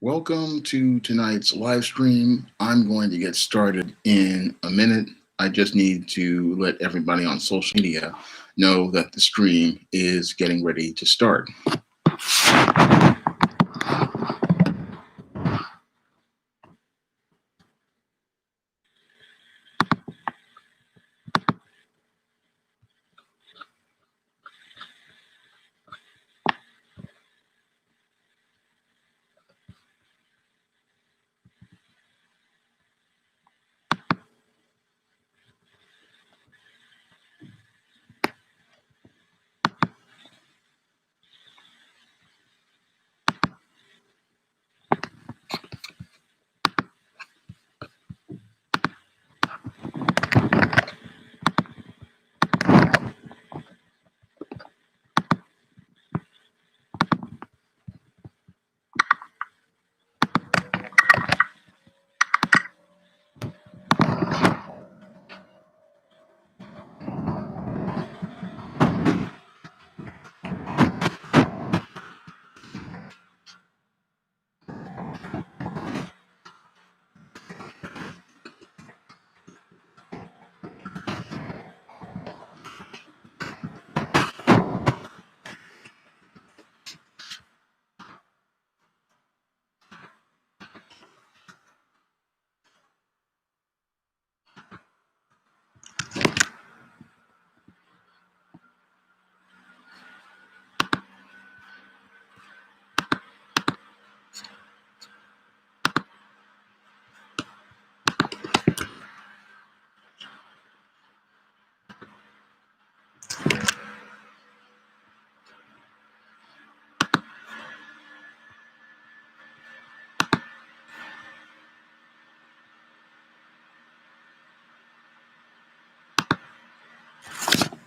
Welcome to tonight's live stream. I'm going to get started in a minute. I just need to let everybody on social media know that the stream is getting ready to start.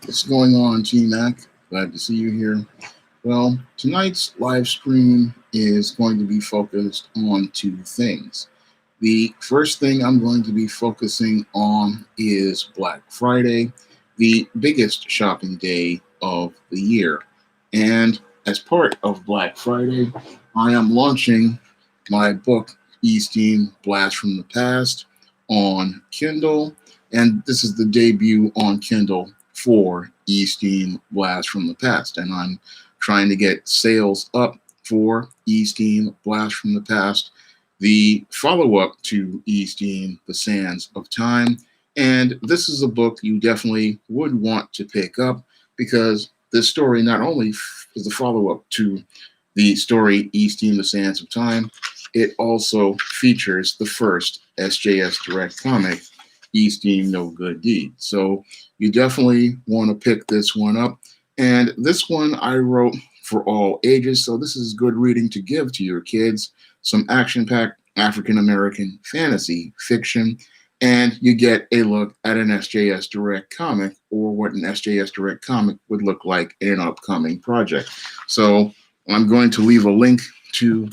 What's going on, G-Mac? Glad to see you here. Well, tonight's live stream is going to be focused on two things. The first thing I'm going to be focusing on is Black Friday, the biggest shopping day of the year. And as part of Black Friday, I am launching my book, Easting Blast from the Past, on Kindle. And this is the debut on Kindle for Easting Blast from the Past. And I'm trying to get sales up for Easting Blast from the Past, the follow-up to Easting The Sands of Time. And this is a book you definitely would want to pick up because this story not only is the follow-up to the story Easting The Sands of Time, it also features the first SJS Direct comic, Easting No Good Deed. So you definitely want to pick this one up. And this one I wrote for all ages, so this is good reading to give to your kids, some action-packed African-American fantasy fiction, and you get a look at an SJS Direct comic or what an SJS Direct comic would look like in an upcoming project. So I'm going to leave a link to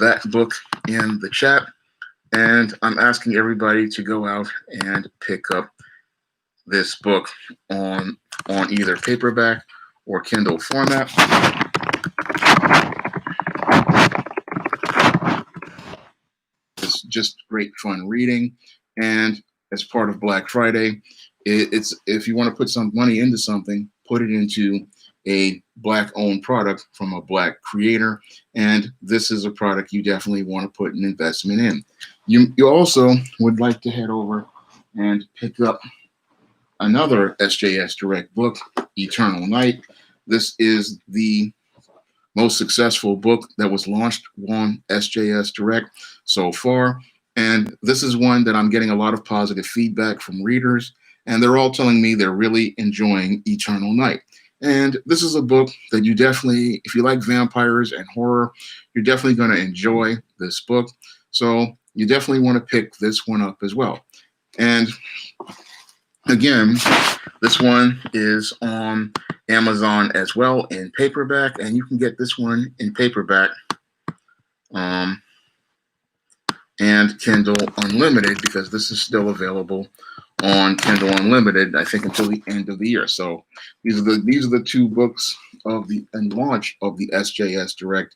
that book in the chat, and I'm asking everybody to go out and pick up this book on either paperback or Kindle format. It's just great fun reading, and as part of Black Friday, it's if you want to put some money into something, put it into a Black-owned product from a Black creator, and this is a product you definitely want to put an investment in. You also would like to head over and pick up another SJS Direct book, Eternal Night. This is the most successful book that was launched on SJS Direct so far. And this is one that I'm getting a lot of positive feedback from readers, and they're all telling me they're really enjoying Eternal Night. And this is a book that you definitely, if you like vampires and horror, you're definitely going to enjoy this book. So you definitely want to pick this one up as well. And again, this one is on Amazon as well in paperback, and you can get this one in paperback and Kindle Unlimited, because this is still available on Kindle Unlimited, I think, until the end of the year. So these are the two books of the launch of the SJS Direct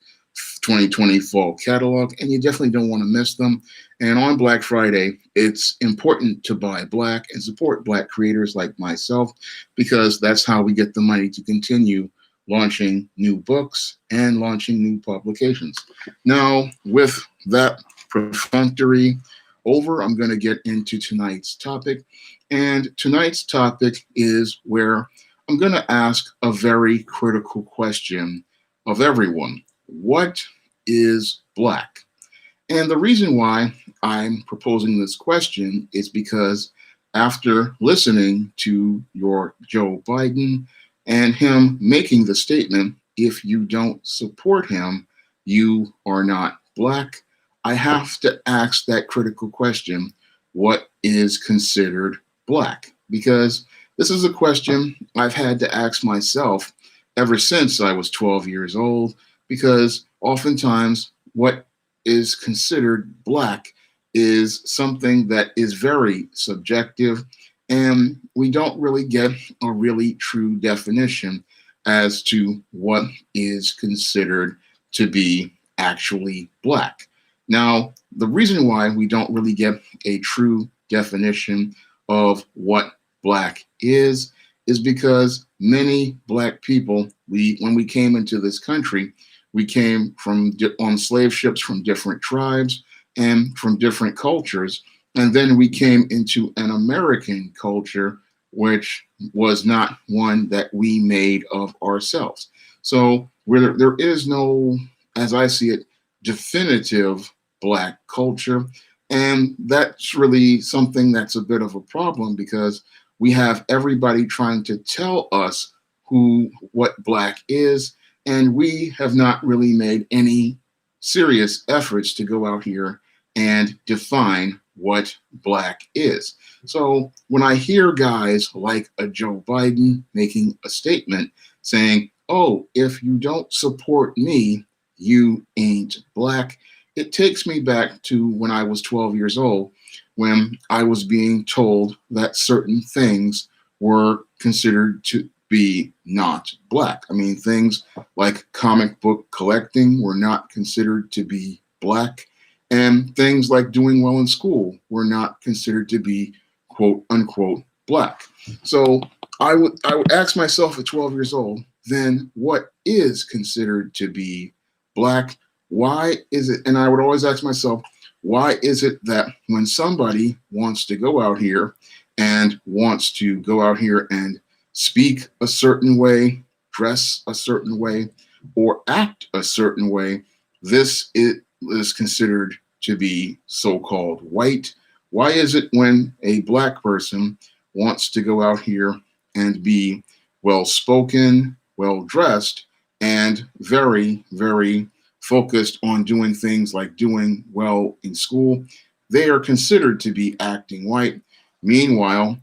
2020 fall catalog, and you definitely don't want to miss them. And on Black Friday, it's important to buy Black and support Black creators like myself, because that's how we get the money to continue launching new books and launching new publications. Now, with that perfunctory over, I'm going to get into tonight's topic. And tonight's topic is where I'm going to ask a very critical question of everyone. What is Black? And the reason why I'm proposing this question is because after listening to your Joe Biden and him making the statement, if you don't support him, you are not Black, I have to ask that critical question: what is considered Black? Because this is a question I've had to ask myself ever since I was 12 years old, because oftentimes what is considered Black is something that is very subjective, and we don't really get a really true definition as to what is considered to be actually Black. Now, the reason why we don't really get a true definition of what Black is because many Black people, when we came into this country, we came on slave ships from different tribes and from different cultures. And then we came into an American culture, which was not one that we made of ourselves. So there is no, as I see it, definitive Black culture. And that's really something that's a bit of a problem, because we have everybody trying to tell us what Black is, and we have not really made any serious efforts to go out here and define what Black is. So when I hear guys like a Joe Biden making a statement saying, oh, if you don't support me, you ain't Black, it takes me back to when I was 12 years old, when I was being told that certain things were considered to be not Black. I mean, things like comic book collecting were not considered to be Black, and things like doing well in school were not considered to be quote unquote Black. So I would ask myself at 12 years old, then what is considered to be Black? Why is it? And I would always ask myself, why is it that when somebody wants to go out here and speak a certain way, dress a certain way, or act a certain way, this is considered to be so-called white? Why is it when a Black person wants to go out here and be well-spoken, well-dressed, and very, very focused on doing things like doing well in school, they are considered to be acting white? Meanwhile,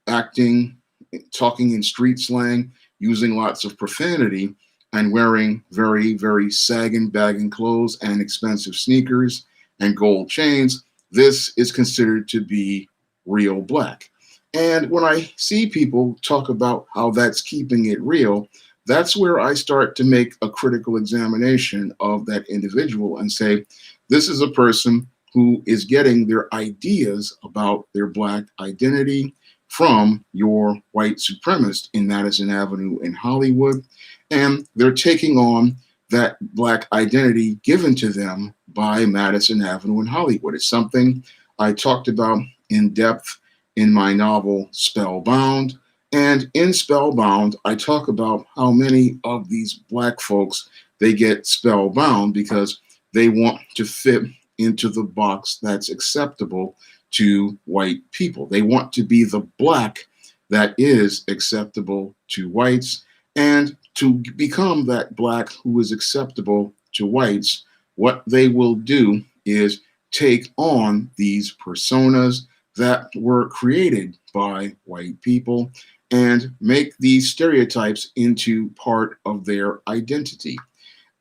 talking in street slang, using lots of profanity, and wearing very, very sagging, bagging clothes and expensive sneakers and gold chains, this is considered to be real Black. And when I see people talk about how that's keeping it real, that's where I start to make a critical examination of that individual and say, this is a person who is getting their ideas about their Black identity from your white supremacist in Madison Avenue in Hollywood. And they're taking on that Black identity given to them by Madison Avenue in Hollywood. It's something I talked about in depth in my novel Spellbound. And in Spellbound, I talk about how many of these Black folks, they get spellbound because they want to fit into the box that's acceptable to white people. They want to be the Black that is acceptable to whites. And to become that Black who is acceptable to whites, what they will do is take on these personas that were created by white people and make these stereotypes into part of their identity.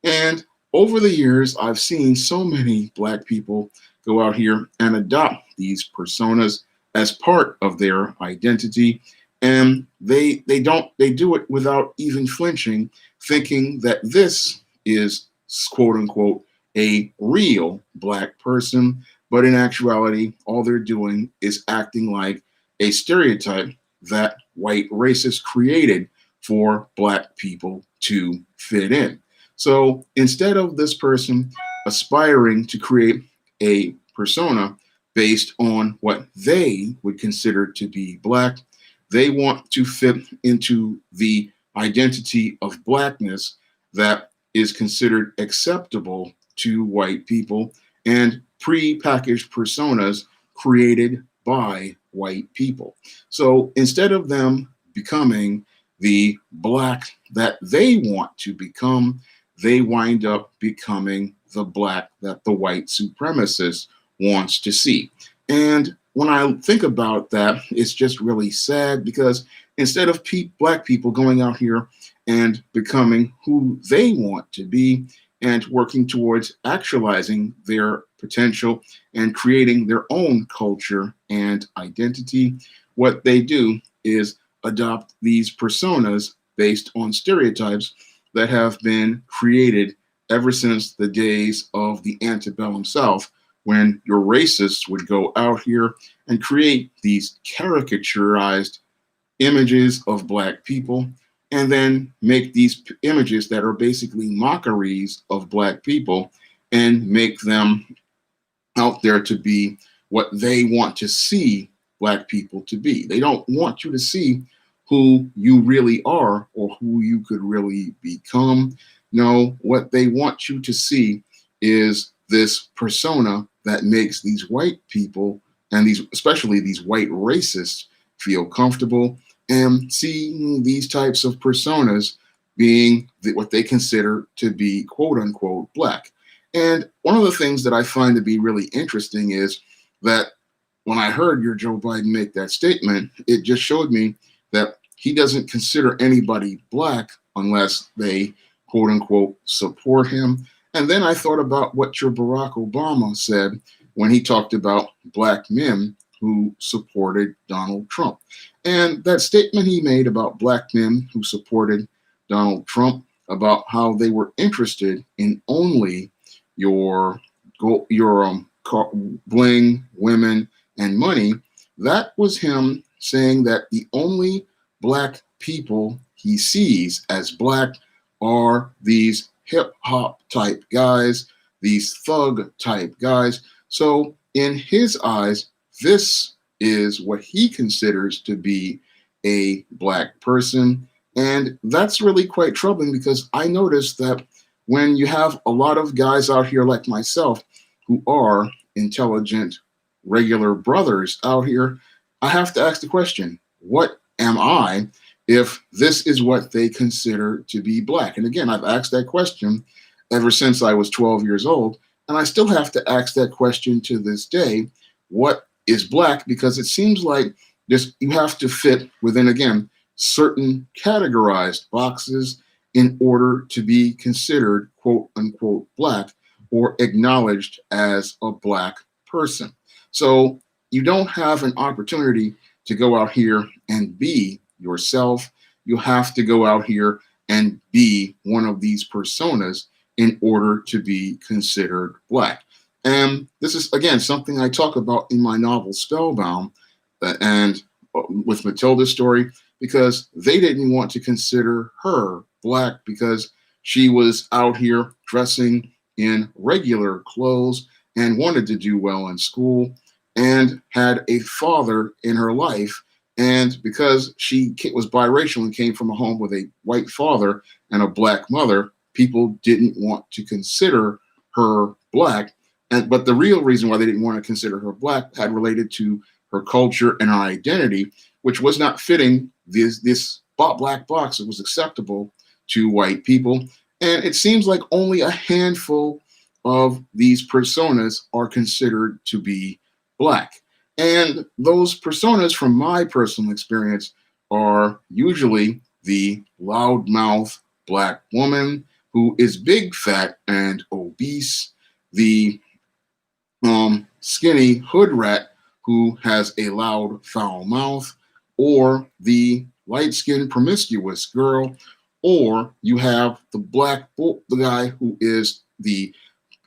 And over the years, I've seen so many Black people go out here and adopt these personas as part of their identity. And they do it without even flinching, thinking that this is quote unquote a real black person, but in actuality, all they're doing is acting like a stereotype that white racists created for black people to fit in. So instead of this person aspiring to create a persona based on what they would consider to be black, they want to fit into the identity of blackness that is considered acceptable to white people and pre-packaged personas created by white people. So instead of them becoming the black that they want to become, they wind up becoming the black that the white supremacist wants to see. And when I think about that, it's just really sad because instead of black people going out here and becoming who they want to be and working towards actualizing their potential and creating their own culture and identity, what they do is adopt these personas based on stereotypes that have been created ever since the days of the antebellum South, when your racists would go out here and create these caricaturized images of black people and then make these images that are basically mockeries of black people and make them out there to be what they want to see black people to be. They don't want you to see who you really are or who you could really become. No, what they want you to see is this persona that makes these white people and these, especially these white racists, feel comfortable and seeing these types of personas being what they consider to be quote unquote black. And one of the things that I find to be really interesting is that when I heard your Joe Biden make that statement, it just showed me that he doesn't consider anybody black unless they quote unquote support him. And then I thought about what your Barack Obama said when he talked about black men who supported Donald Trump. And that statement he made about black men who supported Donald Trump, about how they were interested in only your bling, women, and money, that was him saying that the only black people he sees as black are these hip hop type guys, these thug type guys. So in his eyes, this is what he considers to be a black person. And that's really quite troubling because I noticed that when you have a lot of guys out here like myself who are intelligent, regular brothers out here, I have to ask the question, what am I if this is what they consider to be black? And again, I've asked that question ever since I was 12 years old, and I still have to ask that question to this day, what is black? Because it seems like this, you have to fit within, again, certain categorized boxes in order to be considered quote unquote black or acknowledged as a black person. So you don't have an opportunity to go out here and be yourself. You have to go out here and be one of these personas in order to be considered black. And this is, again, something I talk about in my novel Spellbound and with Matilda's story, because they didn't want to consider her black because she was out here dressing in regular clothes and wanted to do well in school and had a father in her life. And because she was biracial and came from a home with a white father and a black mother, people didn't want to consider her black. But the real reason why they didn't want to consider her black had related to her culture and her identity, which was not fitting this black box that was acceptable to white people. And it seems like only a handful of these personas are considered to be black. And those personas, from my personal experience, are usually the loudmouth black woman who is big, fat, and obese, the skinny hood rat who has a loud, foul mouth, or the light-skinned promiscuous girl Or you have the guy who is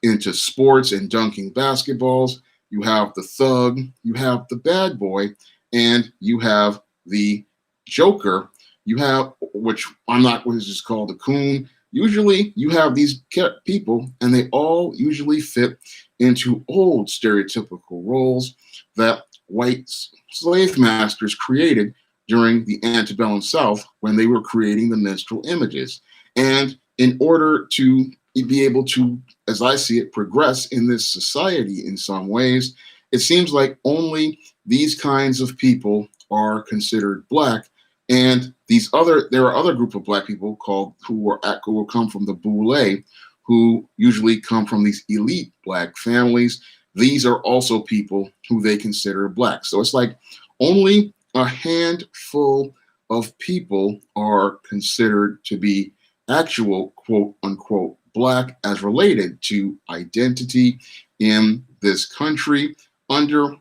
into sports and dunking basketballs. You have the thug, you have the bad boy, and you have the joker. You have, which I'm not, what is just called, the coon. Usually you have these people, and they all usually fit into old stereotypical roles that white slave masters created during the antebellum South when they were creating the minstrel images. And in order to be able to, as I see it, progress in this society in some ways, it seems like only these kinds of people are considered black. And there are other group of black people who will come from the boule, who usually come from these elite black families. These are also people who they consider black. So it's like only a handful of people are considered to be actual quote unquote black as related to identity in this country under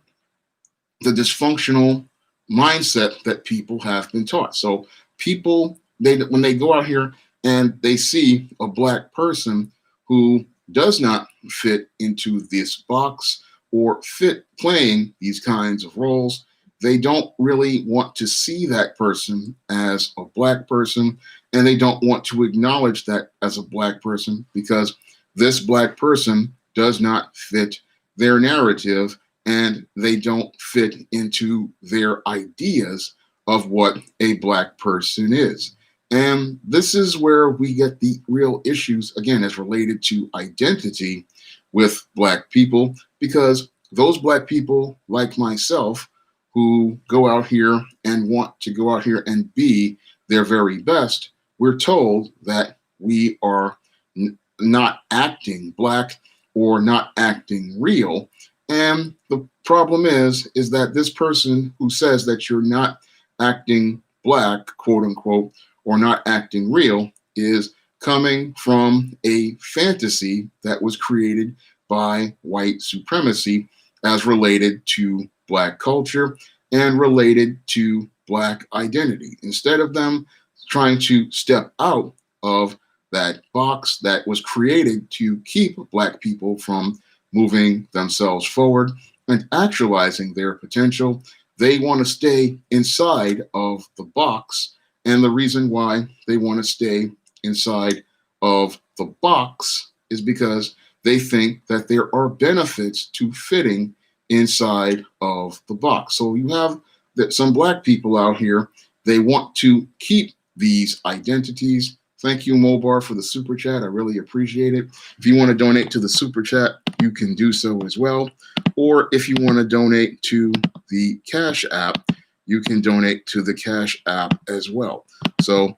the dysfunctional mindset that people have been taught. So people, when they go out here and they see a black person who does not fit into this box or fit playing these kinds of roles, they don't really want to see that person as a black person, and they don't want to acknowledge that as a black person because this black person does not fit their narrative, and they don't fit into their ideas of what a black person is. And this is where we get the real issues, again, as related to identity with black people, because those black people like myself who go out here and want to go out here and be their very best, we're told that we are not acting black or not acting real. And the problem is that this person who says that you're not acting black, quote unquote, or not acting real is coming from a fantasy that was created by white supremacy as related to black culture and related to black identity. Instead of them trying to step out of that box that was created to keep black people from moving themselves forward and actualizing their potential, they want to stay inside of the box. And the reason why they want to stay inside of the box is because they think that there are benefits to fitting inside of the box. So you have some black people out here, they want to keep these identities. Thank you, Mobar, for the super chat. I really appreciate it. If you want to donate to the super chat, you can do so as well. Or if you want to donate to the Cash App, you can donate to the Cash App as well. So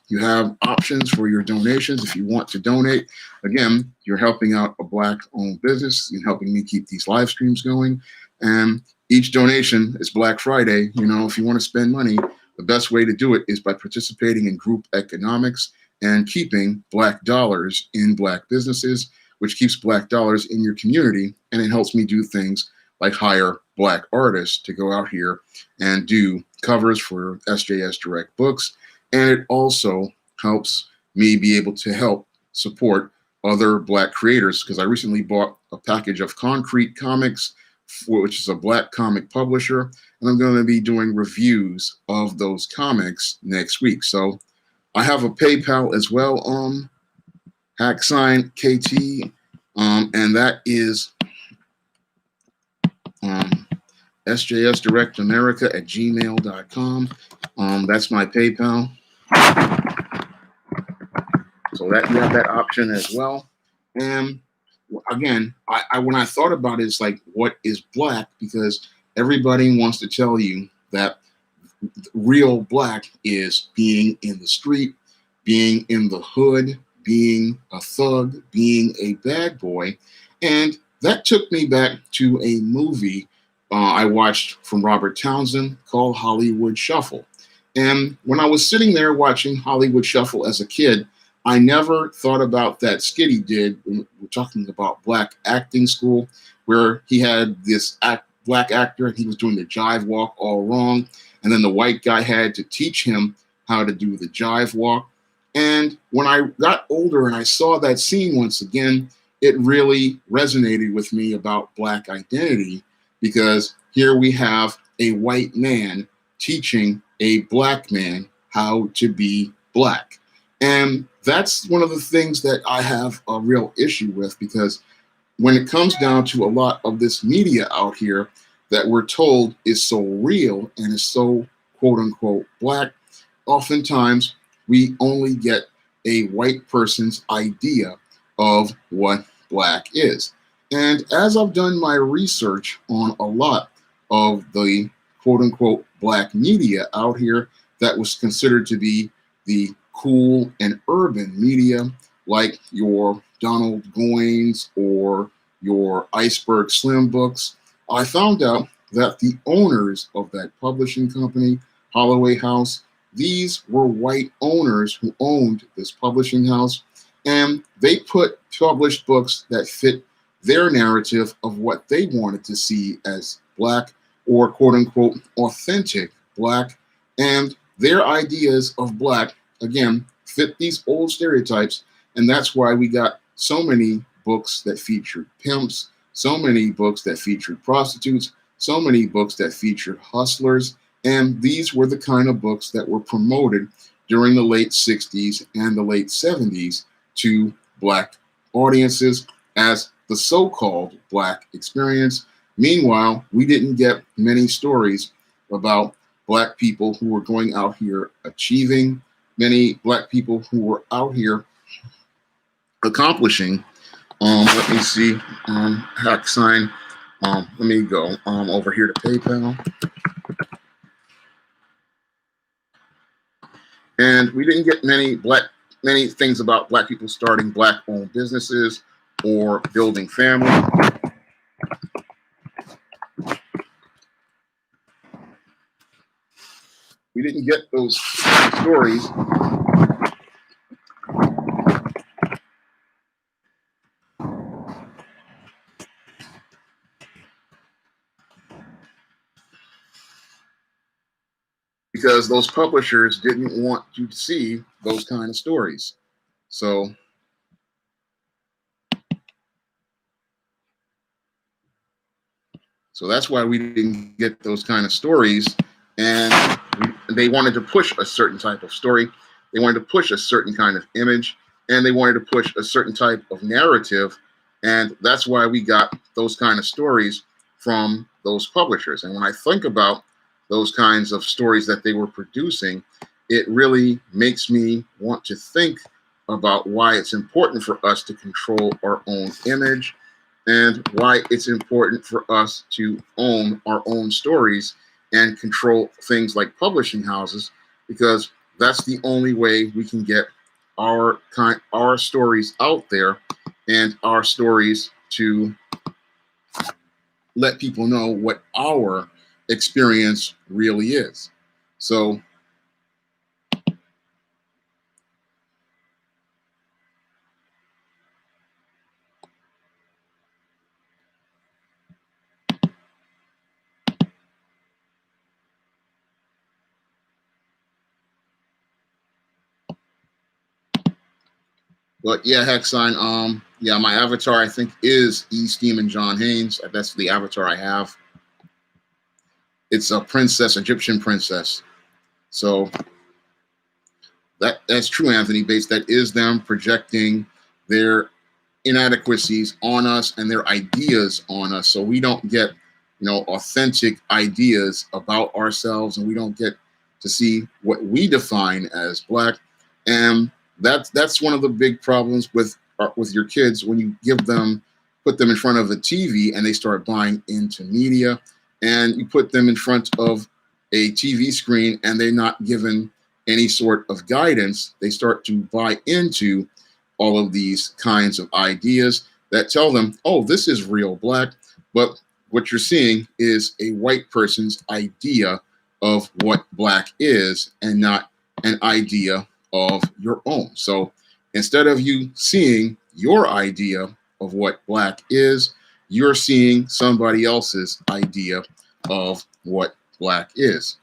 you have options for your donations if you want to donate. Again, you're helping out a black-owned business and helping me keep these live streams going. And each donation is Black Friday. You know, if you want to spend money, the best way to do it is by participating in group economics and keeping black dollars in black businesses, which keeps black dollars in your community. And it helps me do things like hire black artists to go out here and do covers for SJS Direct Books. And it also helps me be able to help support other black creators, because I recently bought a package of Concrete Comics, which is a black comic publisher, and I'm going to be doing reviews of those comics next week. So I have a PayPal as well, #KT, and that is sjsdirectamerica@gmail.com. That's my PayPal. So that you have that option as well. And again, I when I thought about it, it's like, what is black? Because everybody wants to tell you that real black is being in the street, being in the hood, being a thug, being a bad boy. And that took me back to a movie I watched from Robert Townsend called Hollywood Shuffle. And when I was sitting there watching Hollywood Shuffle as a kid, I never thought about that skit he did when we're talking about black acting school, where he had this black actor and he was doing the jive walk all wrong. And then the white guy had to teach him how to do the jive walk. And when I got older and I saw that scene once again, it really resonated with me about Black identity, because here we have a white man teaching a Black man how to be Black. And that's one of the things that I have a real issue with, because when it comes down to a lot of this media out here that we're told is so real and is so quote unquote Black, oftentimes we only get a white person's idea of what Black is. And as I've done my research on a lot of the quote unquote Black media out here that was considered to be the cool and urban media, like your Donald Goines or your Iceberg Slim books, I found out that the owners of that publishing company, Holloway House, these were white owners who owned this publishing house, and they published books that fit their narrative of what they wanted to see as Black or quote unquote authentic Black. And their ideas of Black, again, fit these old stereotypes. And that's why we got so many books that featured pimps, so many books that featured prostitutes, so many books that featured hustlers. And these were the kind of books that were promoted during the late 60s and the late 70s to Black audiences as the so-called Black experience. Meanwhile, we didn't get many stories about Black people who were going out here achieving, many Black people who were out here accomplishing. Let me see, hack sign. Let me go over here to PayPal. And we didn't get many things about Black people starting Black-owned businesses or building family. We didn't get those stories because those publishers didn't want you to see those kind of stories. So that's why we didn't get those kind of stories. And they wanted to push a certain type of story. They wanted to push a certain kind of image, and they wanted to push a certain type of narrative. And that's why we got those kind of stories from those publishers. And when I think about those kinds of stories that they were producing, it really makes me want to think about why it's important for us to control our own image and why it's important for us to own our own stories and control things like publishing houses, because that's the only way we can get our stories out there and our stories to let people know what our experience really is. So but yeah, Hexine, yeah, my avatar I think is E. Steeman John Haynes. That's the avatar I have. It's a princess, Egyptian princess. So that's true, Anthony Bates. That is them projecting their inadequacies on us and their ideas on us. So we don't get, authentic ideas about ourselves, and we don't get to see what we define as Black. And that's one of the big problems with your kids when you put them in front of a TV and they start buying into media, and you put them in front of a TV screen and they're not given any sort of guidance. They start to buy into all of these kinds of ideas that tell them, oh, this is real Black. But what you're seeing is a white person's idea of what Black is and not an idea of your own. So instead of you seeing your idea of what Black is, you're seeing somebody else's idea of what Black is.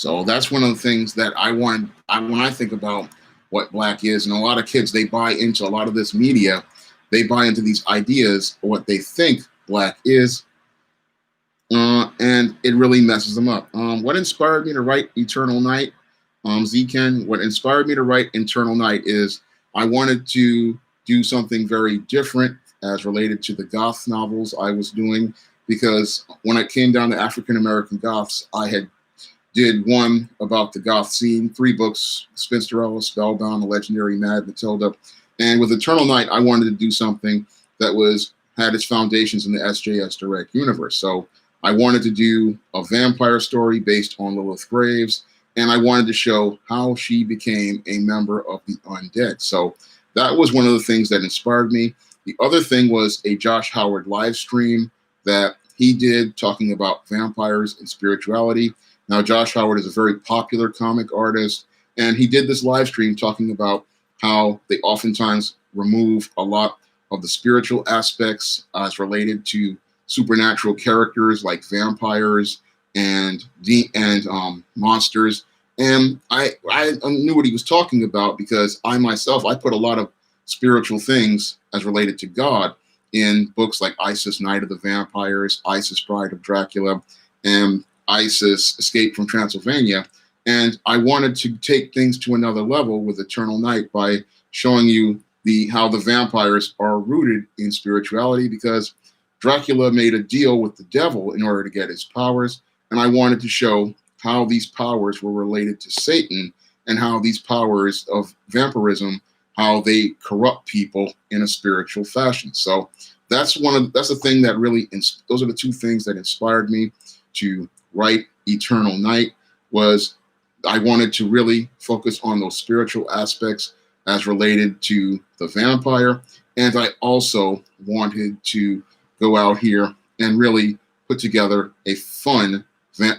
So that's one of the things that when I think about what black is, and a lot of kids, they buy into a lot of this media. They buy into these ideas of what they think black is, and it really messes them up. What inspired me to write Eternal Night, Zken? What inspired me to write Eternal Night is I wanted to do something very different as related to the goth novels I was doing, because when it came down to African American goths, I had did one about the goth scene, 3 books: Spinsterella, Spellbound, The Legendary Mad Matilda. And with Eternal Night, I wanted to do something that had its foundations in the SJS Direct universe. So I wanted to do a vampire story based on Lilith Graves, and I wanted to show how she became a member of the undead. So that was one of the things that inspired me. The other thing was a Josh Howard live stream that he did talking about vampires and spirituality. Now, Josh Howard is a very popular comic artist, and he did this live stream talking about how they oftentimes remove a lot of the spiritual aspects as related to supernatural characters like vampires and monsters. And I knew what he was talking about, because I myself, I put a lot of spiritual things as related to God in books like Isis, Night of the Vampires, Isis, Bride of Dracula, and Isis, Escape from Transylvania. And I wanted to take things to another level with Eternal Night by showing you how the vampires are rooted in spirituality, because Dracula made a deal with the devil in order to get his powers. And I wanted to show how these powers were related to Satan, and how these powers of vampirism, how they corrupt people in a spiritual fashion. So that's the thing that really, those are the 2 things that inspired me to write Eternal Night. Was I wanted to really focus on those spiritual aspects as related to the vampire. And I also wanted to go out here and really put together a fun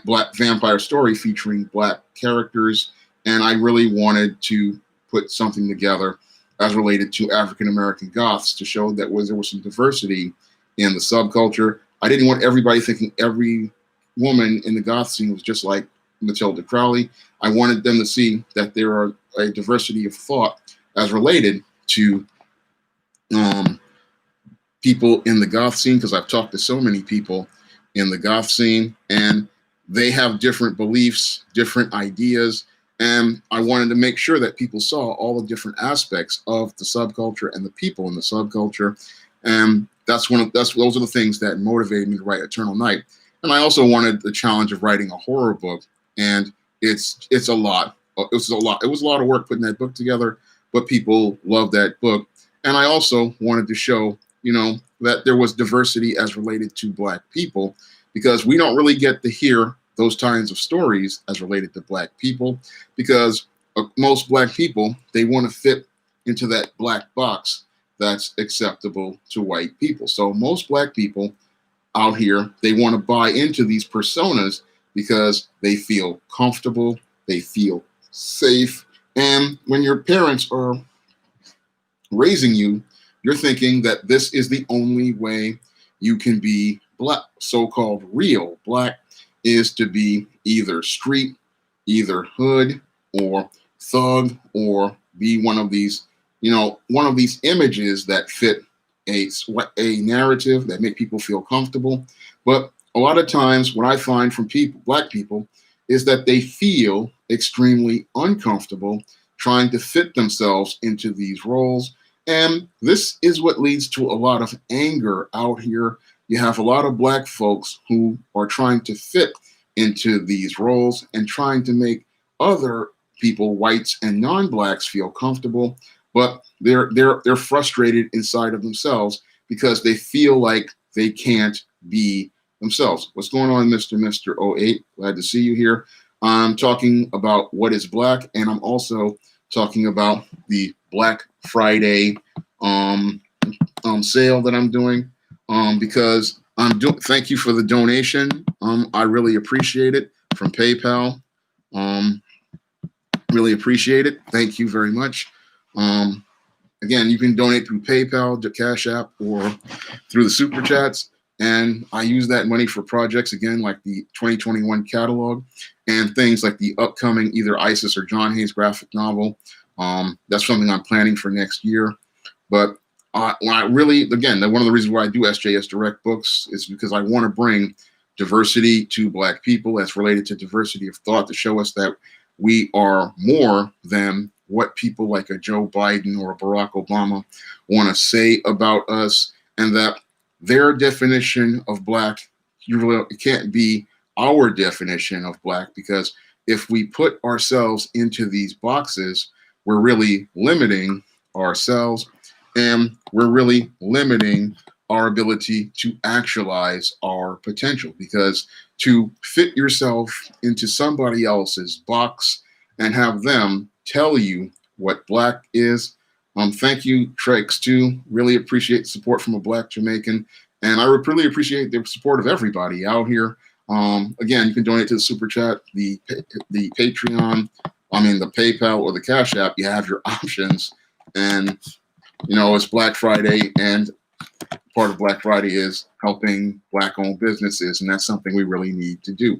black vampire story featuring black characters. And I really wanted to put something together as related to African American goths to show that there was some diversity in the subculture. I didn't want everybody thinking every woman in the goth scene was just like Matilda Crowley. I wanted them to see that there are a diversity of thought as related to people in the goth scene, because I've talked to so many people in the goth scene, and they have different beliefs, different ideas, and I wanted to make sure that people saw all the different aspects of the subculture and the people in the subculture. And those are the things that motivated me to write Eternal Night. And I also wanted the challenge of writing a horror book, and it's a lot. It was a lot of work putting that book together, but people love that book. And I also wanted to show, that there was diversity as related to black people, because we don't really get to hear those kinds of stories as related to black people, because most black people, they want to fit into that black box that's acceptable to white people. So most black people out here, they want to buy into these personas because they feel comfortable, they feel safe. And when your parents are raising you, you're thinking that this is the only way you can be black, so-called real black, is to be either street, either hood, or thug, or be one of these images that fit a narrative that make people feel comfortable. But a lot of times what I find from black people, is that they feel extremely uncomfortable trying to fit themselves into these roles. And this is what leads to a lot of anger out here. You have a lot of black folks who are trying to fit into these roles and trying to make other people, whites and non-blacks, feel comfortable, but they're frustrated inside of themselves because they feel like they can't be themselves. What's going on, Mr. 08? Glad to see you here. I'm talking about what is black, and I'm also talking about the Black Friday sale that I'm doing, because thank you for the donation. I really appreciate it from PayPal. Really appreciate it. Thank you very much. Again, you can donate through PayPal, the Cash App, or through the Super Chats. and I use that money for projects, again, like the 2021 catalog and things like the upcoming either Isis or John Hayes graphic novel. That's something I'm planning for next year. But when I really, again, one of the reasons why I do SJS Direct Books is because I want to bring diversity to Black people as related to diversity of thought, to show us that we are more than what people like a Joe Biden or a Barack Obama want to say about us, and that their definition of Black, it can't be our definition of Black, because if we put ourselves into these boxes, we're really limiting ourselves, and we're really limiting our ability to actualize our potential, because to fit yourself into somebody else's box and have them tell you what Black is. Thank you, Trex, too. Really appreciate the support from a Black Jamaican. And I would really appreciate the support of everybody out here. Again, you can donate to the Super Chat, the Patreon, the PayPal or the Cash App. You have your options. And, it's Black Friday, and part of Black Friday is helping Black-owned businesses, and that's something we really need to do.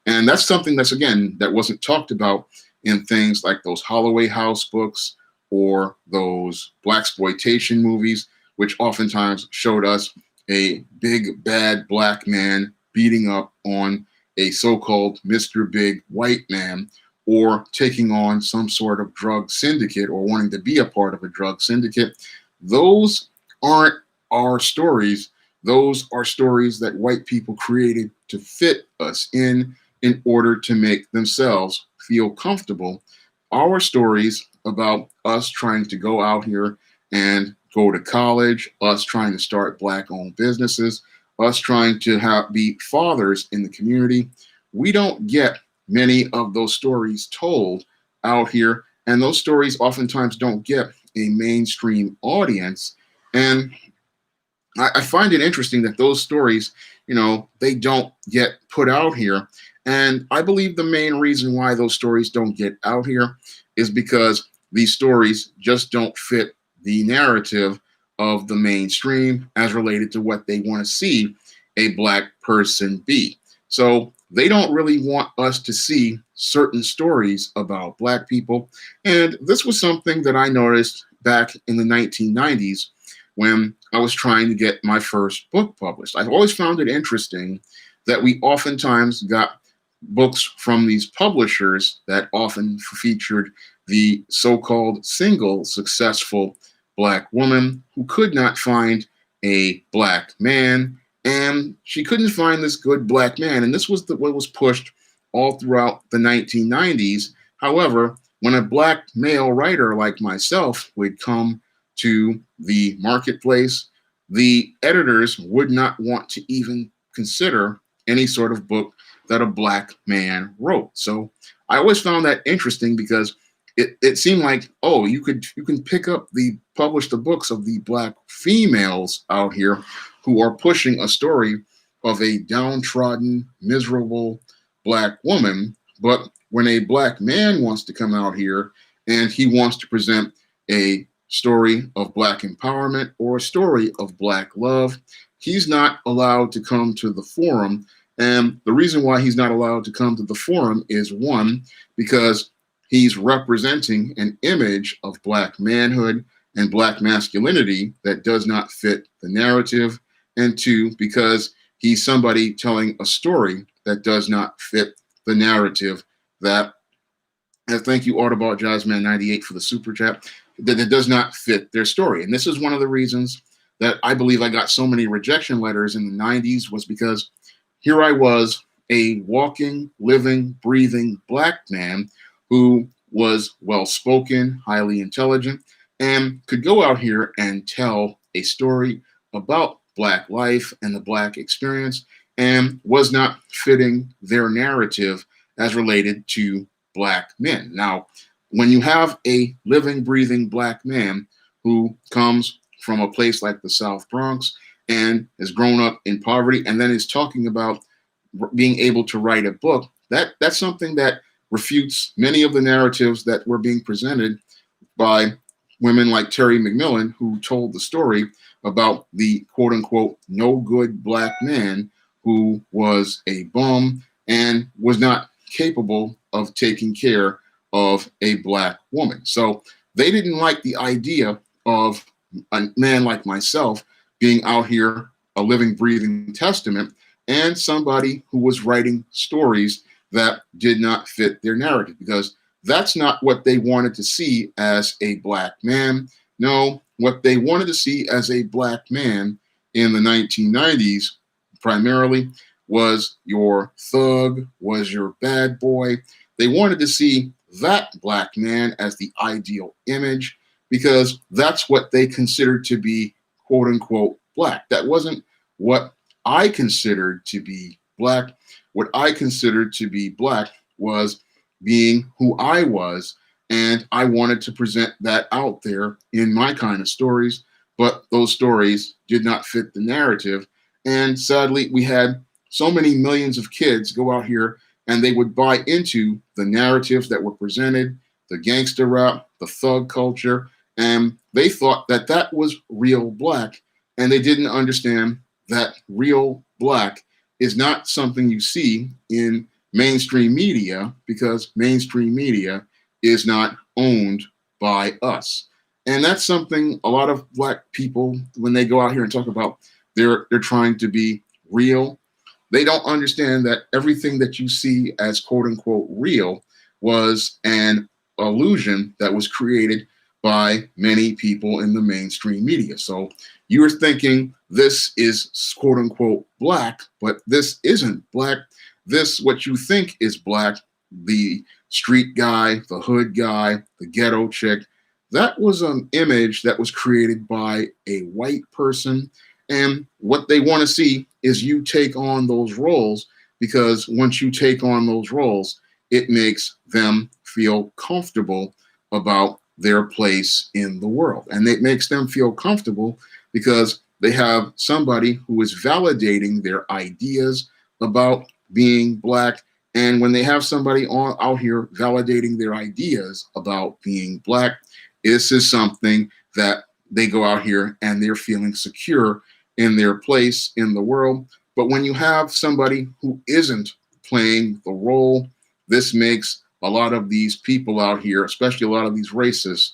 And that's something that wasn't talked about in things like those Holloway House books or those blaxploitation movies, which oftentimes showed us a big bad Black man beating up on a so-called Mr. Big white man, or taking on some sort of drug syndicate, or wanting to be a part of a drug syndicate. Those aren't our stories. Those are stories that white people created to fit us in order to make themselves feel comfortable. Our stories about us trying to go out here and go to college, us trying to start Black-owned businesses, us trying to be fathers in the community. We don't get many of those stories told out here, and those stories oftentimes don't get a mainstream audience. And I find it interesting that those stories, they don't get put out here. And I believe the main reason why those stories don't get out here is because these stories just don't fit the narrative of the mainstream as related to what they want to see a Black person be. So they don't really want us to see certain stories about Black people. And this was something that I noticed back in the 1990s when I was trying to get my first book published. I've always found it interesting that we oftentimes got books from these publishers that often featured the so-called single successful Black woman who could not find a Black man, and she couldn't find this good Black man. And this was what was pushed all throughout the 1990s. However, when a Black male writer like myself would come to the marketplace, the editors would not want to even consider any sort of book that a Black man wrote. So I always found that interesting, because it seemed like, oh, you can pick up publish the books of the Black females out here who are pushing a story of a downtrodden, miserable Black woman. But when a Black man wants to come out here and he wants to present a story of Black empowerment or a story of Black love, he's not allowed to come to the forum. And the reason why he's not allowed to come to the forum is, one, because he's representing an image of Black manhood and Black masculinity that does not fit the narrative, and two, because he's somebody telling a story that does not fit the narrative that, and thank you, Autobot Jazzman 98 for the super chat, that it does not fit their story. And this is one of the reasons that I believe I got so many rejection letters in the 90s, was because here I was, a walking, living, breathing Black man who was well-spoken, highly intelligent, and could go out here and tell a story about Black life and the Black experience, and was not fitting their narrative as related to Black men. Now, when you have a living, breathing Black man who comes from a place like the South Bronx and has grown up in poverty, and then is talking about being able to write a book, that's something that refutes many of the narratives that were being presented by women like Terry McMillan, who told the story about the quote unquote no good black man who was a bum and was not capable of taking care of a black woman. So they didn't like the idea of a man like myself being out here a living, breathing testament and somebody who was writing stories that did not fit their narrative, because that's not what they wanted to see as a black man. No, what they wanted to see as a black man in the 1990s primarily was your thug, was your bad boy. They wanted to see that black man as the ideal image because that's what they considered to be quote unquote black. That wasn't what I considered to be black. What I considered to be black was being who I was, and I wanted to present that out there in my kind of stories, but those stories did not fit the narrative. And sadly, we had so many millions of kids go out here and they would buy into the narratives that were presented, the gangster rap, the thug culture, and they thought that that was real black, and they didn't understand that real black is not something you see in mainstream media, because mainstream media is not owned by us. And that's something a lot of black people, when they go out here and talk about they're trying to be real, they don't understand that everything that you see as quote unquote real was an illusion that was created by many people in the mainstream media. So you're thinking this is quote unquote black, but this isn't black. This, what you think is black, the street guy, the hood guy, the ghetto chick, that was an image that was created by a white person. And what they want to see is you take on those roles, because once you take on those roles, it makes them feel comfortable about their place in the world. And it makes them feel comfortable because they have somebody who is validating their ideas about being black. And when they have somebody out here validating their ideas about being black, this is something that they go out here and they're feeling secure in their place in the world. But when you have somebody who isn't playing the role, this makes a lot of these people out here, especially a lot of these racists,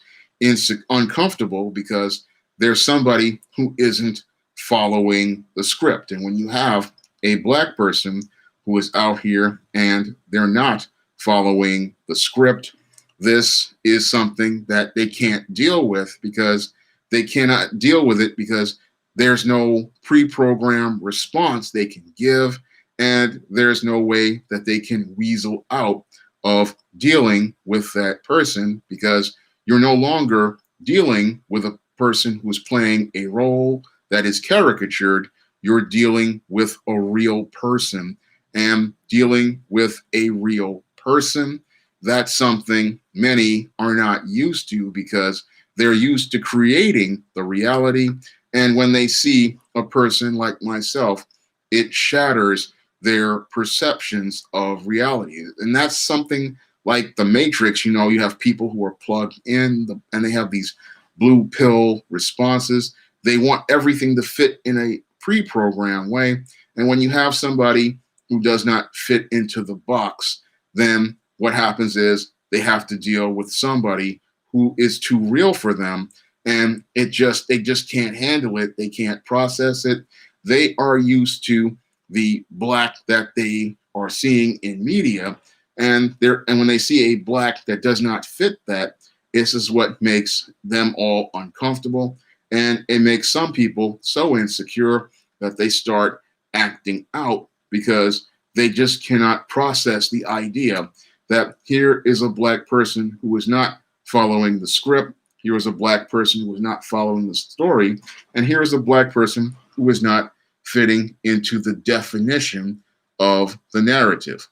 uncomfortable because there's somebody who isn't following the script. And when you have a black person who is out here and they're not following the script, this is something that they can't deal with, because they cannot deal with it because there's no pre-programmed response they can give, and there's no way that they can weasel out of dealing with that person, because you're no longer dealing with a person who's playing a role that is caricatured. You're dealing with a real person, and dealing with a real person, that's something many are not used to, because they're used to creating the reality. And when they see a person like myself, it shatters their perceptions of reality. And that's something like the Matrix. You know, you have people who are plugged in and they have these blue pill responses. They want everything to fit in a pre-programmed way. And when you have somebody who does not fit into the box, then what happens is they have to deal with somebody who is too real for them. And they just can't handle it. They can't process it. They are used to the black that they are seeing in media. And when they see a black that does not fit that, this is what makes them all uncomfortable. And it makes some people so insecure that they start acting out, because they just cannot process the idea that here is a black person who is not following the script. Here is a black person who is not following the story. And here is a black person who is not fitting into the definition of the narrative.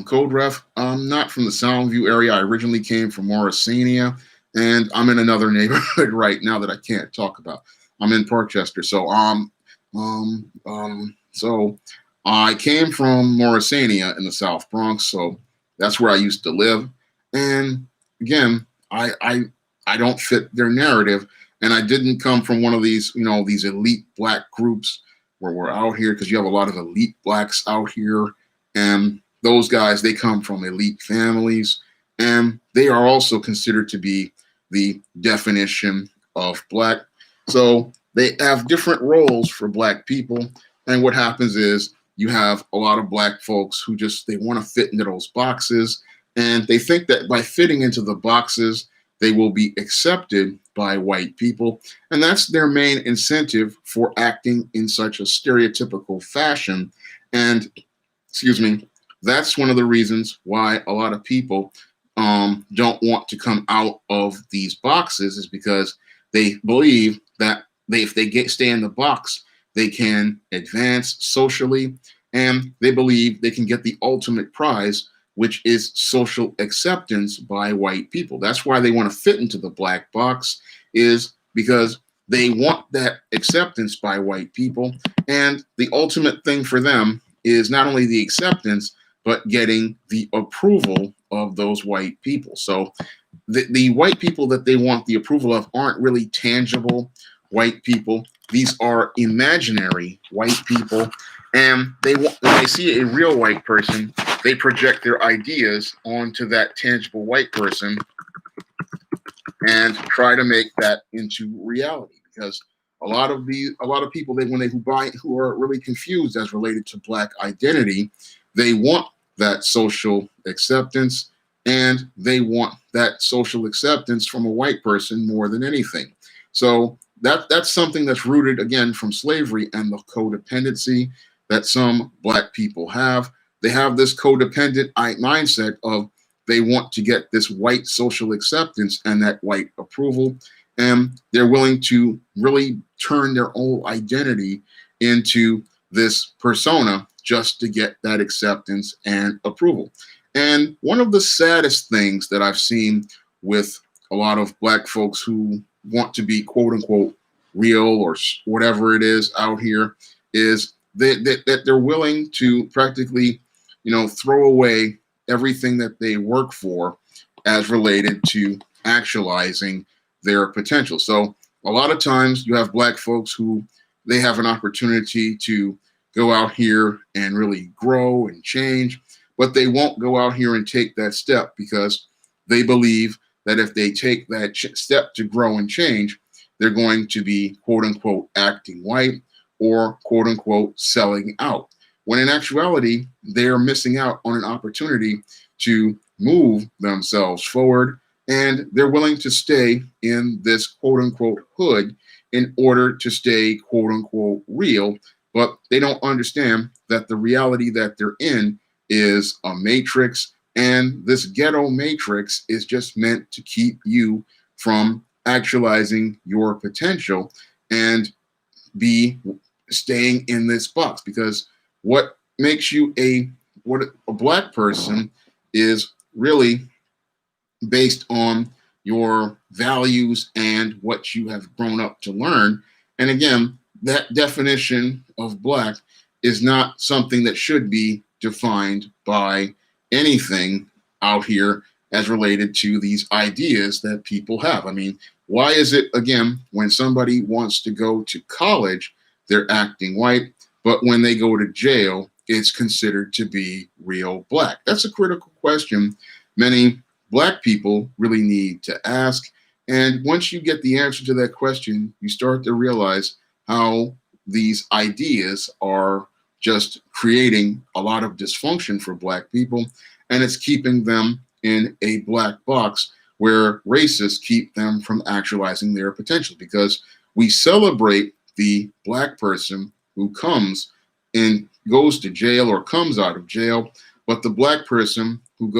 Code Ref, I'm not from the Soundview area. I originally came from Morrisania, and I'm in another neighborhood right now that I can't talk about. I'm in Parkchester. So I came from Morrisania in the South Bronx, so that's where I used to live. And again, I don't fit their narrative. And I didn't come from one of these, these elite black groups where we're out here, because you have a lot of elite blacks out here. And those guys, they come from elite families. And they are also considered to be the definition of black. So they have different roles for black people. And what happens is you have a lot of black folks who they want to fit into those boxes. And they think that by fitting into the boxes, they will be accepted by white people. And that's their main incentive for acting in such a stereotypical fashion. And, excuse me, that's one of the reasons why a lot of people don't want to come out of these boxes, is because they believe that if they stay in the box, they can advance socially, and they believe they can get the ultimate prize, which is social acceptance by white people. That's why they want to fit into the black box, is because they want that acceptance by white people. And the ultimate thing for them is not only the acceptance, but getting the approval of those white people. So the white people that they want the approval of aren't really tangible white people. These are imaginary white people. And when they see a real white person, they project their ideas onto that tangible white person and try to make that into reality. Because a lot of people who are really confused as related to black identity, they want that social acceptance, and they want that social acceptance from a white person more than anything. So that's something that's rooted, again, from slavery and the codependency that some black people have. They have this codependent mindset of they want to get this white social acceptance and that white approval, and they're willing to really turn their whole identity into this persona just to get that acceptance and approval. And one of the saddest things that I've seen with a lot of black folks who want to be quote unquote real or whatever it is out here is that they're willing to practically, throw away everything that they work for as related to actualizing their potential. So a lot of times you have black folks who they have an opportunity to go out here and really grow and change, but they won't go out here and take that step because they believe that if they take that step to grow and change, they're going to be quote unquote acting white or quote unquote selling out. When in actuality, they're missing out on an opportunity to move themselves forward, and they're willing to stay in this quote unquote hood in order to stay quote unquote real. But they don't understand that the reality that they're in is a matrix, and this ghetto matrix is just meant to keep you from actualizing your potential and be staying in this box. Because what makes you a black person is really based on your values and what you have grown up to learn. And again, that definition of black is not something that should be defined by anything out here as related to these ideas that people have. I mean, why is it, again, when somebody wants to go to college, they're acting white, but when they go to jail, it's considered to be real black? That's a critical question many black people really need to ask. And once you get the answer to that question, you start to realize how these ideas are just creating a lot of dysfunction for black people, and it's keeping them in a black box where racists keep them from actualizing their potential, because we celebrate the black person who comes and goes to jail or comes out of jail, but the black person who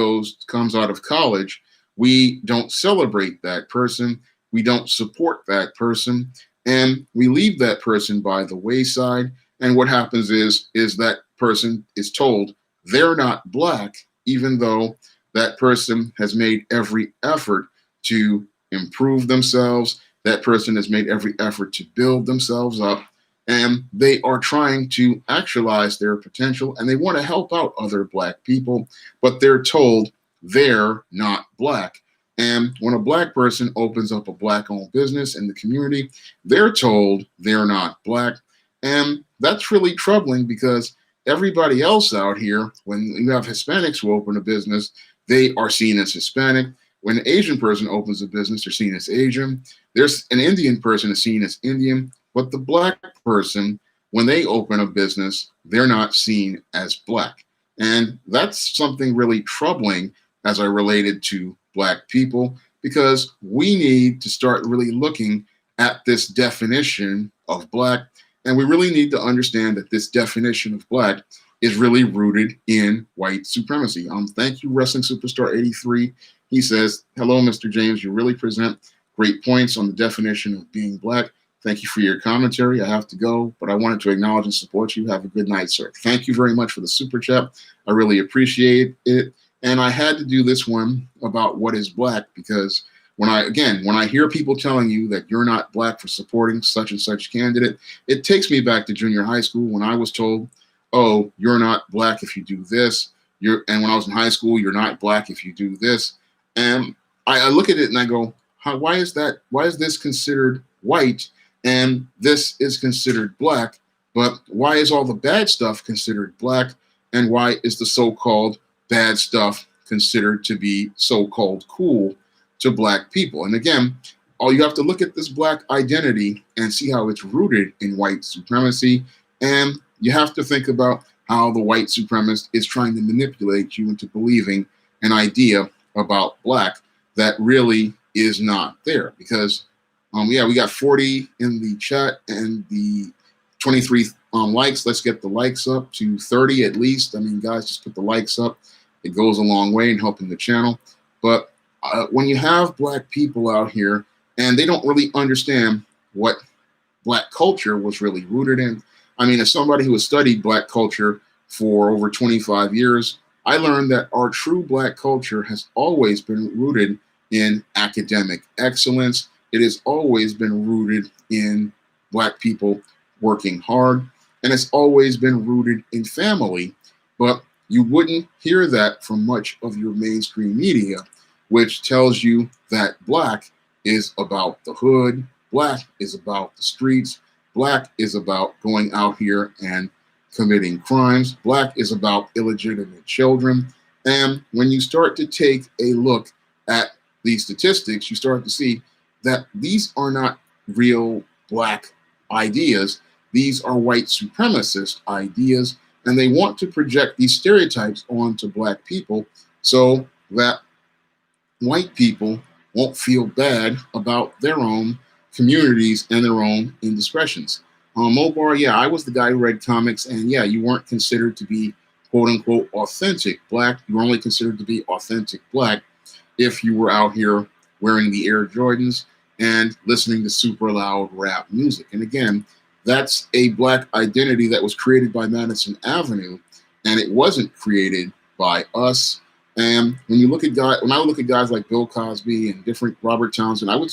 comes out of college, we don't celebrate that person, we don't support that person, and we leave that person by the wayside. And what happens is that person is told they're not black, even though that person has made every effort to improve themselves. That person has made every effort to build themselves up, and they are trying to actualize their potential, and they want to help out other black people, but they're told they're not black. And when a black person opens up a black-owned business in the community, they're told they're not black. And that's really troubling because everybody else out here, when you have Hispanics who open a business, they are seen as Hispanic. When an Asian person opens a business, they're seen as Asian. There's an Indian person is seen as Indian. But the black person, when they open a business, they're not seen as black. And that's something really troubling as I related to black people, because we need to start really looking at this definition of black. And we really need to understand that this definition of black is really rooted in white supremacy. Thank you, Wrestling Superstar 83. He says, hello, Mr. James. You really present great points on the definition of being black. Thank you for your commentary. I have to go, but I wanted to acknowledge and support you. Have a good night, sir. Thank you very much for the super chat. I really appreciate it. And I had to do this one about what is black, because when I hear people telling you that you're not black for supporting such and such candidate, it takes me back to junior high school when I was told, oh, you're not black if you do this. And when I was in high school, you're not black if you do this. And I look at it and I go, why is that? Why is this considered white and this is considered black? But why is all the bad stuff considered black? And why is the so-called bad stuff considered to be so-called cool to black people? And again, all you have to look at this black identity and see how it's rooted in white supremacy. And you have to think about how the white supremacist is trying to manipulate you into believing an idea about black that really is not there. Because, we got 40 in the chat and the 23 likes. Let's get the likes up to 30 at least. I mean, guys, just put the likes up. It goes a long way in helping the channel. But when you have black people out here and they don't really understand what black culture was really rooted in. I mean, as somebody who has studied black culture for over 25 years, I learned that our true black culture has always been rooted in academic excellence. It has always been rooted in black people working hard, and it's always been rooted in family. But you wouldn't hear that from much of your mainstream media, which tells you that black is about the hood, black is about the streets, black is about going out here and committing crimes, black is about illegitimate children. And when you start to take a look at these statistics, you start to see that these are not real black ideas. These are white supremacist ideas, and they want to project these stereotypes onto black people so that white people won't feel bad about their own communities and their own indiscretions. Mobar, yeah, I was the guy who read comics, and yeah, you weren't considered to be quote unquote authentic black. You were only considered to be authentic black if you were out here wearing the Air Jordans and listening to super loud rap music. And again, that's a black identity that was created by Madison Avenue, and it wasn't created by us. And when you look at when I would look at guys like Bill Cosby and different Robert Townsend, I would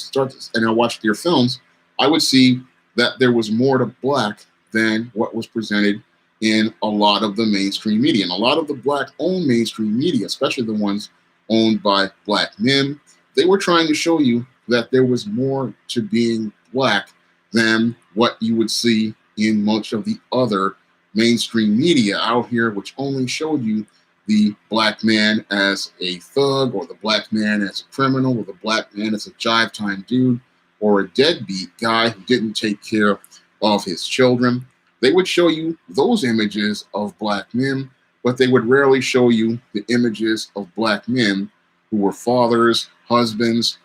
and I watched their films, I would see that there was more to black than what was presented in a lot of the mainstream media. And a lot of the black-owned mainstream media, especially the ones owned by black men, they were trying to show you that there was more to being black than what you would see in much of the other mainstream media out here, which only showed you the black man as a thug, or the black man as a criminal, or the black man as a jive time dude, or a deadbeat guy who didn't take care of his children. They would show you those images of black men, but they would rarely show you the images of black men who were fathers, husbands,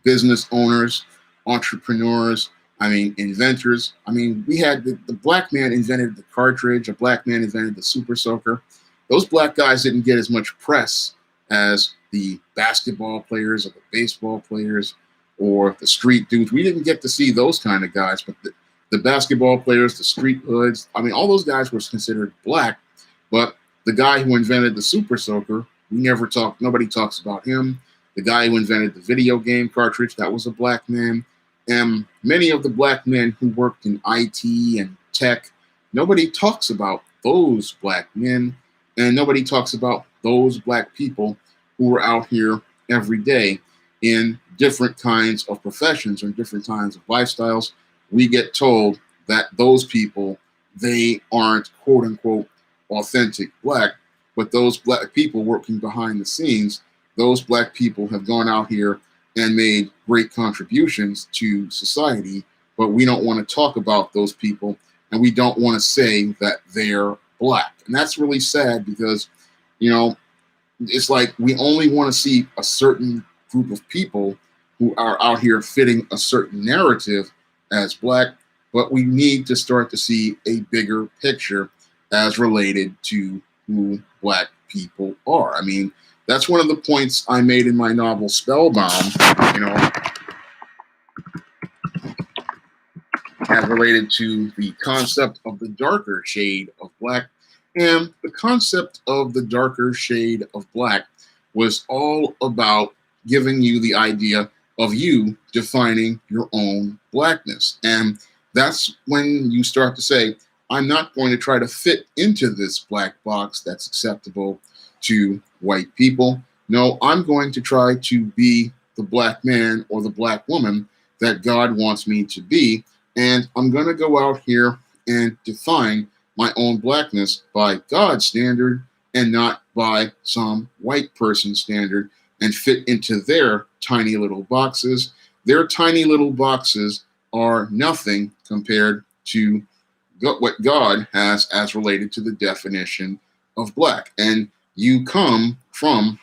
business owners, entrepreneurs, inventors. We had the black man invented the cartridge, a black man invented the super soaker. Those black guys didn't get as much press as the basketball players or the baseball players or the street dudes. We didn't get to see those kind of guys, but the basketball players, the street hoods, all those guys were considered black. But the guy who invented the super soaker, nobody talks about him. The guy who invented the video game cartridge, that was a black man. And many of the black men who worked in IT and tech, nobody talks about those black men, and nobody talks about those black people who were out here every day in different kinds of professions or different kinds of lifestyles, we get told that those people, they aren't quote unquote authentic black, but those black people working behind the scenes, those black people have gone out here and made great contributions to society, but we don't want to talk about those people and we don't want to say that they're black. And that's really sad because, you know, it's like we only want to see a certain group of people who are out here fitting a certain narrative as black, but we need to start to see a bigger picture as related to who black people are. I mean, that's one of the points I made in my novel Spellbound, you know, as related to the concept of the darker shade of black. And the concept of the darker shade of black was all about giving you the idea of you defining your own blackness. And that's when you start to say, I'm not going to try to fit into this black box that's acceptable to white people. No, I'm going to try to be the black man or the black woman that God wants me to be. And I'm going to go out here and define my own blackness by God's standard and not by some white person's standard and fit into their tiny little boxes. Their tiny little boxes are nothing compared to what God has as related to the definition of black. And you come from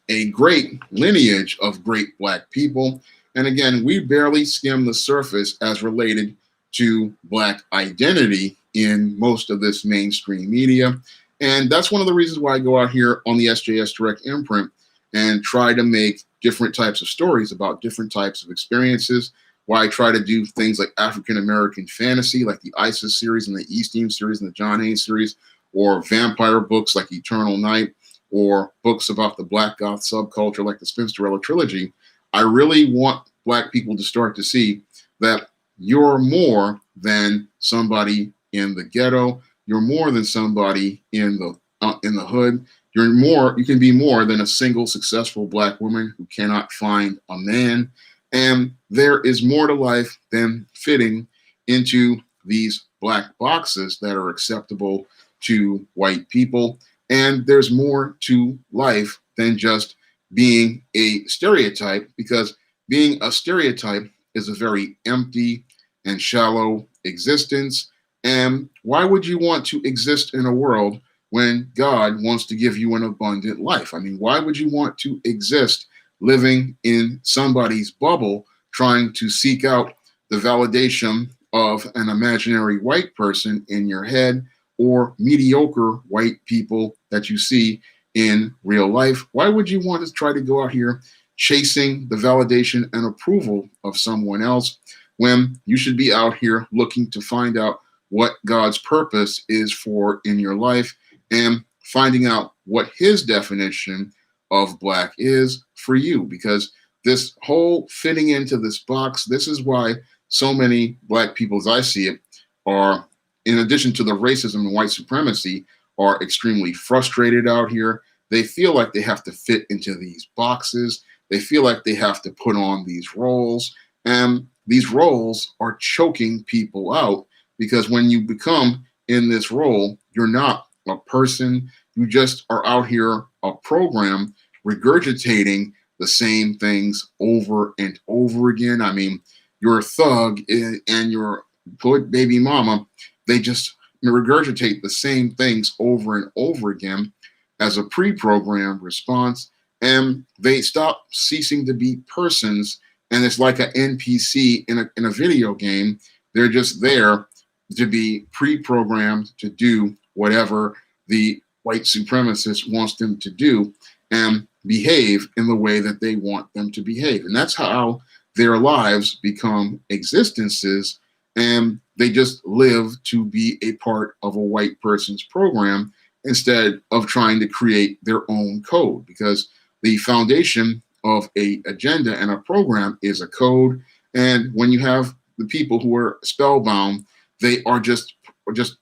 a great lineage of great black people. And again, we barely skim the surface as related to black identity in most of this mainstream media. And that's one of the reasons why I go out here on the SJS Direct imprint and try to make different types of stories about different types of experiences, why I try to do things like African-American fantasy, like the ISIS series and the Eastern series and the John Hayes series, or vampire books like Eternal Night, or books about the Black Goth subculture like the Spinsterella trilogy. I really want black people to start to see that you're more than somebody in the ghetto. You're more than somebody in the hood. You can be more than a single successful black woman who cannot find a man. And there is more to life than fitting into these black boxes that are acceptable to white people. And there's more to life than just being a stereotype, because being a stereotype is a very empty and shallow existence. And why would you want to exist in a world when God wants to give you an abundant life? I mean, why would you want to exist living in somebody's bubble, trying to seek out the validation of an imaginary white person in your head, or mediocre white people that you see in real life? Why would you want to try to go out here chasing the validation and approval of someone else when you should be out here looking to find out what God's purpose is for in your life and finding out what his definition of black is for you? Because this whole fitting into this box, this is why so many black people, as I see it, are, in addition to the racism and white supremacy, are extremely frustrated out here. They feel like they have to fit into these boxes. They feel like they have to put on these roles. And these roles are choking people out, because when you become in this role, you're not a person. You just are out here a program regurgitating the same things over and over again. I mean, your thug and your good baby mama, they just regurgitate the same things over and over again as a pre-programmed response, and they stop ceasing to be persons. And it's like an NPC in a video game. They're just there to be pre-programmed to do whatever the white supremacist wants them to do and behave in the way that they want them to behave. And that's how their lives become existences, and they just live to be a part of a white person's program instead of trying to create their own code, because the foundation of a agenda and a program is a code. And when you have the people who are spellbound, they are just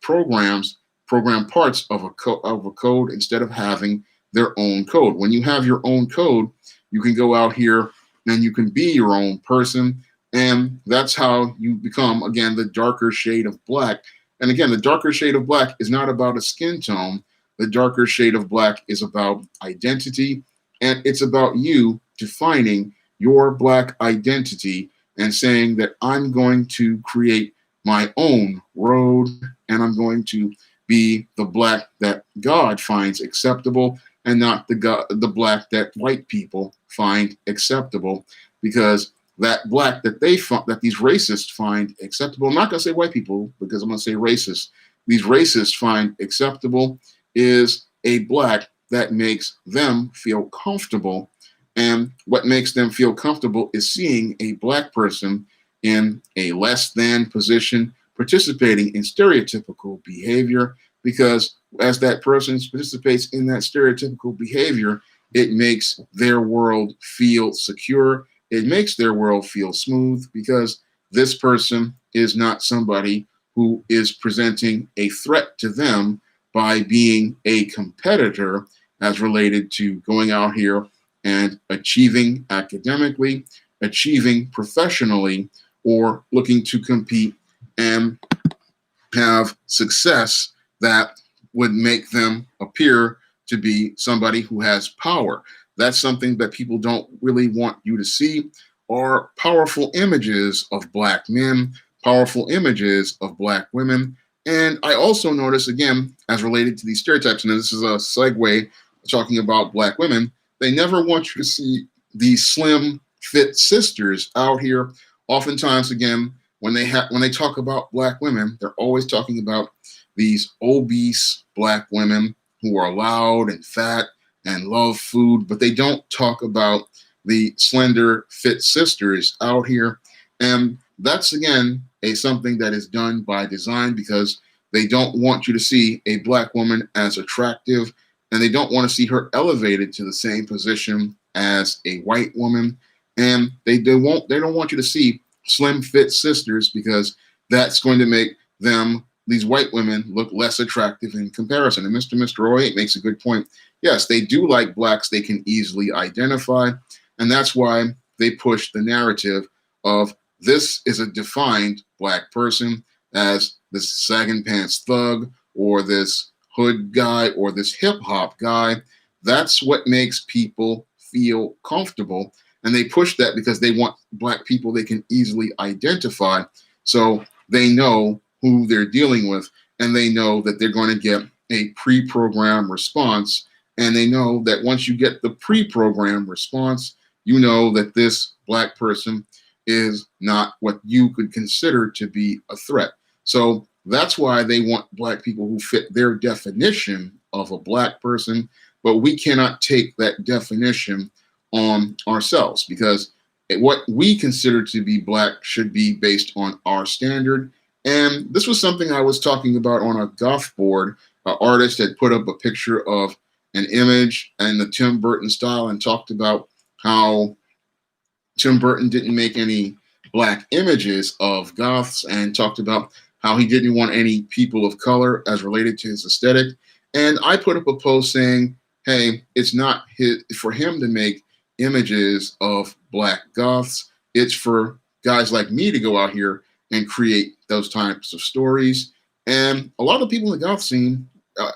program parts of a code instead of having their own code. When you have your own code, you can go out here and you can be your own person. And that's how you become, again, the darker shade of black. And again, the darker shade of black is not about a skin tone. The darker shade of black is about identity. And it's about you defining your black identity and saying that I'm going to create my own road and I'm going to be the black that God finds acceptable and not the black that white people find acceptable, because that black that that these racists find acceptable, I'm not going to say white people because I'm going to say racist, these racists find acceptable is a black that makes them feel comfortable. And what makes them feel comfortable is seeing a black person in a less than position participating in stereotypical behavior, because as that person participates in that stereotypical behavior, it makes their world feel secure. It makes their world feel smooth because this person is not somebody who is presenting a threat to them by being a competitor as related to going out here and achieving academically, achieving professionally, or looking to compete and have success that would make them appear to be somebody who has power. That's something that people don't really want you to see, are powerful images of black men, powerful images of black women. And I also notice, again, as related to these stereotypes, and this is a segue talking about black women, they never want you to see these slim fit sisters out here. Oftentimes, again, when they talk about black women, they're always talking about these obese black women who are loud and fat and love food, but they don't talk about the slender fit sisters out here. And that's, again, something that is done by design, because they don't want you to see a black woman as attractive, and they don't want to see her elevated to the same position as a white woman. And they don't want you to see slim fit sisters, because that's going to make them, these white women, look less attractive in comparison. And Mr. 08 makes a good point. Yes, they do like blacks they can easily identify, and that's why they push the narrative of this is a defined black person as this sagging pants thug or this hood guy or this hip hop guy. That's what makes people feel comfortable. And they push that because they want black people they can easily identify. So they know who they're dealing with, and they know that they're going to get a pre-programmed response. And they know that once you get the pre-programmed response, you know that this black person is not what you could consider to be a threat. So that's why they want black people who fit their definition of a black person, but we cannot take that definition on ourselves, because what we consider to be black should be based on our standard. And this was something I was talking about on a goth board. An artist had put up a picture of an image in the Tim Burton style and talked about how Tim Burton didn't make any black images of goths, and talked about how he didn't want any people of color as related to his aesthetic. And I put up a post saying, hey, it's not for him to make images of black goths. It's for guys like me to go out here and create those types of stories. And a lot of people in the goth scene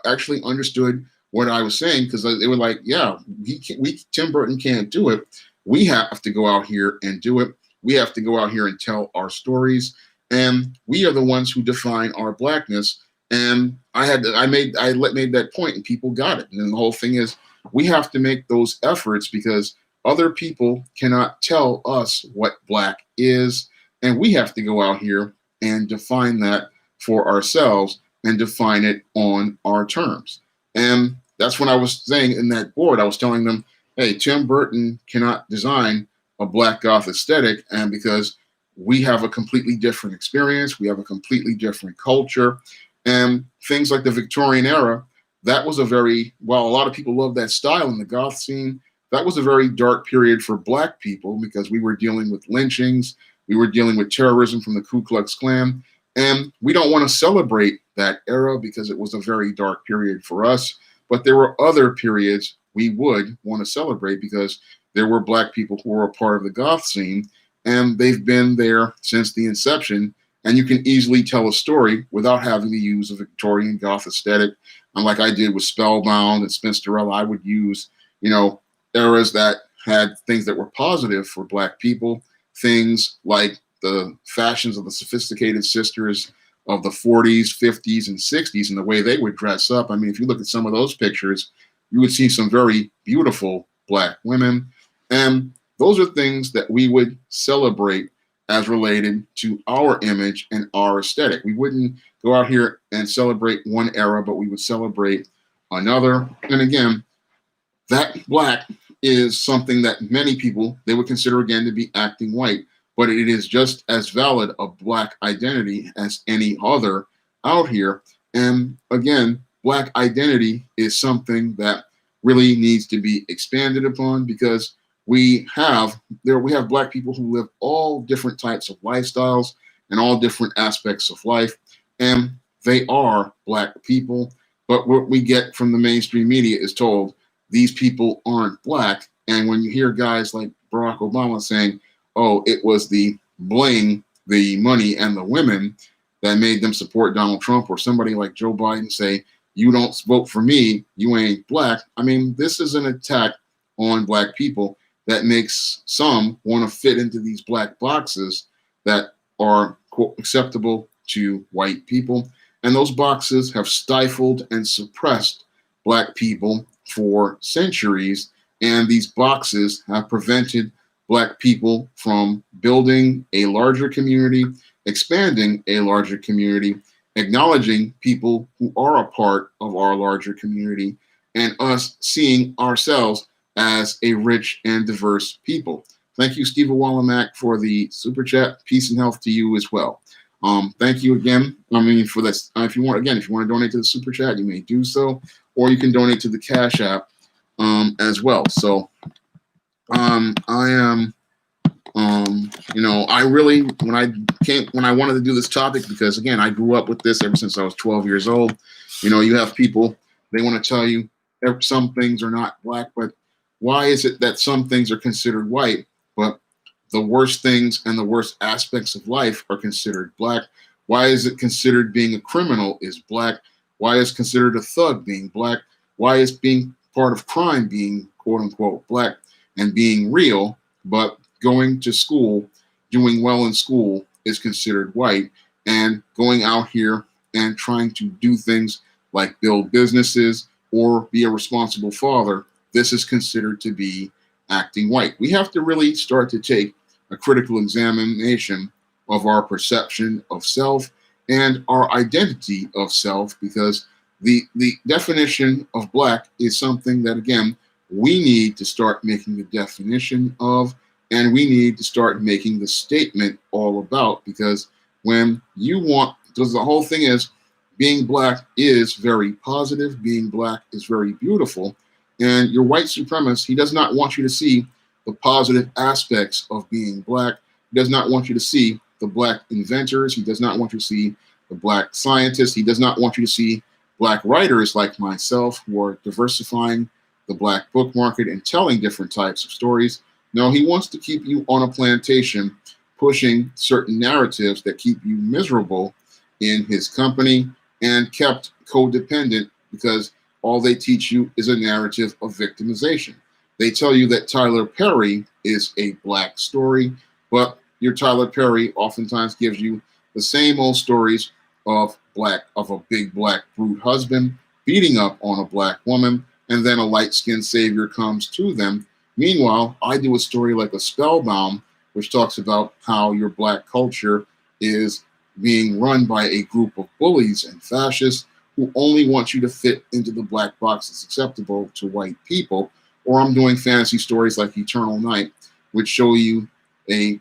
actually understood what I was saying, because they were like, yeah, Tim Burton can't do it. We have to go out here and do it. We have to go out here and tell our stories. And we are the ones who define our blackness. And I made that point, and people got it. And then the whole thing is, we have to make those efforts, because other people cannot tell us what black is. And we have to go out here and define that for ourselves and define it on our terms. And that's when I was saying in that board, I was telling them, hey, Tim Burton cannot design a black goth aesthetic, and because we have a completely different experience, we have a completely different culture, and things like the Victorian era, that was a lot of people love that style in the goth scene. That was a very dark period for black people, because we were dealing with lynchings, we were dealing with terrorism from the Ku Klux Klan, and we don't want to celebrate that era because it was a very dark period for us. But there were other periods we would want to celebrate, because there were Black people who were a part of the goth scene, and they've been there since the inception. And you can easily tell a story without having to use a Victorian goth aesthetic. And like I did with Spellbound and Spinsterella, I would use, eras that had things that were positive for Black people, things like the fashions of the sophisticated sisters of the 40s, 50s, and 60s, and the way they would dress up. I mean, if you look at some of those pictures, you would see some very beautiful Black women. And those are things that we would celebrate as related to our image and our aesthetic. We wouldn't go out here and celebrate one era, but we would celebrate another. And again, that Black is something that many people, they would consider again to be acting white, but it is just as valid a Black identity as any other out here. And again, Black identity is something that really needs to be expanded upon, because we have Black people who live all different types of lifestyles and all different aspects of life, and they are Black people. But what we get from the mainstream media is told these people aren't Black. And when you hear guys like Barack Obama saying, oh, it was the bling, the money, and the women that made them support Donald Trump, or somebody like Joe Biden say, you don't vote for me, you ain't Black. I mean, this is an attack on Black people that makes some want to fit into these Black boxes that are, quote, acceptable to white people. And those boxes have stifled and suppressed Black people for centuries. And these boxes have prevented Black people from building a larger community, expanding a larger community, acknowledging people who are a part of our larger community, and us seeing ourselves as a rich and diverse people. Thank you, Steve Wallamack, for the super chat. Peace and health to you as well. Thank you again. I mean, for this, if you want to donate to the super chat, you may do so, or you can donate to the Cash App as well. So I am, I really, when I wanted to do this topic, because again, I grew up with this ever since I was 12 years old. You have people, they want to tell you some things are not Black, but why is it that some things are considered white, but the worst things and the worst aspects of life are considered Black? Why is it considered being a criminal is Black? Why is considered a thug being Black? Why is being part of crime being quote unquote Black and being real, but going to school, doing well in school is considered white, and going out here and trying to do things like build businesses or be a responsible father, this is considered to be acting white. We have to really start to take a critical examination of our perception of self and our identity of self, because the definition of Black is something that, again, we need to start making the definition of, and we need to start making the statement all about, because because the whole thing is, being Black is very positive, being Black is very beautiful, and your white supremacist, he does not want you to see the positive aspects of being Black. He does not want you to see the Black inventors. He does not want you to see the Black scientists. He does not want you to see Black writers like myself who are diversifying the Black book market and telling different types of stories. No, he wants to keep you on a plantation, pushing certain narratives that keep you miserable in his company and kept codependent, because all they teach you is a narrative of victimization. They tell you that Tyler Perry is a Black story, but your Tyler Perry oftentimes gives you the same old stories of a big Black brute husband beating up on a Black woman, and then a light-skinned savior comes to them. Meanwhile, I do a story like a Spellbound, which talks about how your Black culture is being run by a group of bullies and fascists who only want you to fit into the Black box that's acceptable to white people. Or I'm doing fantasy stories like Eternal Night, which show you a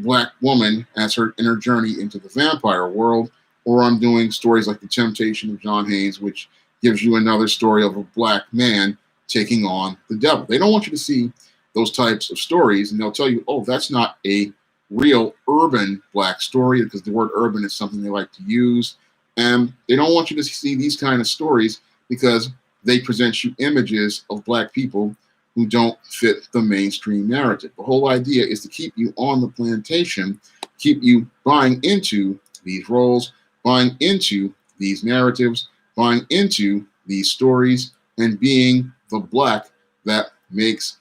Black woman as her inner journey into the vampire world. Or I'm doing stories like The Temptation of John Haynes, which gives you another story of a Black man taking on the devil. They don't want you to see those types of stories, and they'll tell you, oh, that's not a real urban Black story, because the word urban is something they like to use. And they don't want you to see these kind of stories, because they present you images of Black people who don't fit the mainstream narrative. The whole idea is to keep you on the plantation, keep you buying into these roles, buying into these narratives, buying into these stories, and being the Black that makes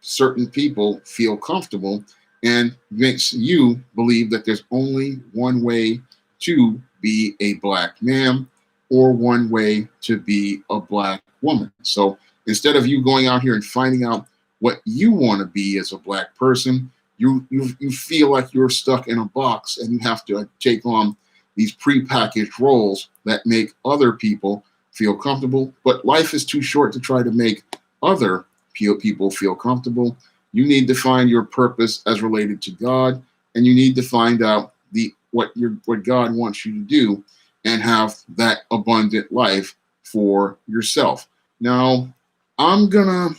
certain people feel comfortable and makes you believe that there's only one way to be a Black man or one way to be a Black woman. So instead of you going out here and finding out what you want to be as a Black person, you feel like you're stuck in a box and you have to take on these prepackaged roles that make other people feel comfortable. But life is too short to try to make other people feel comfortable. You need to find your purpose as related to God, and you need to find out what God wants you to do and have that abundant life for yourself. Now, I'm gonna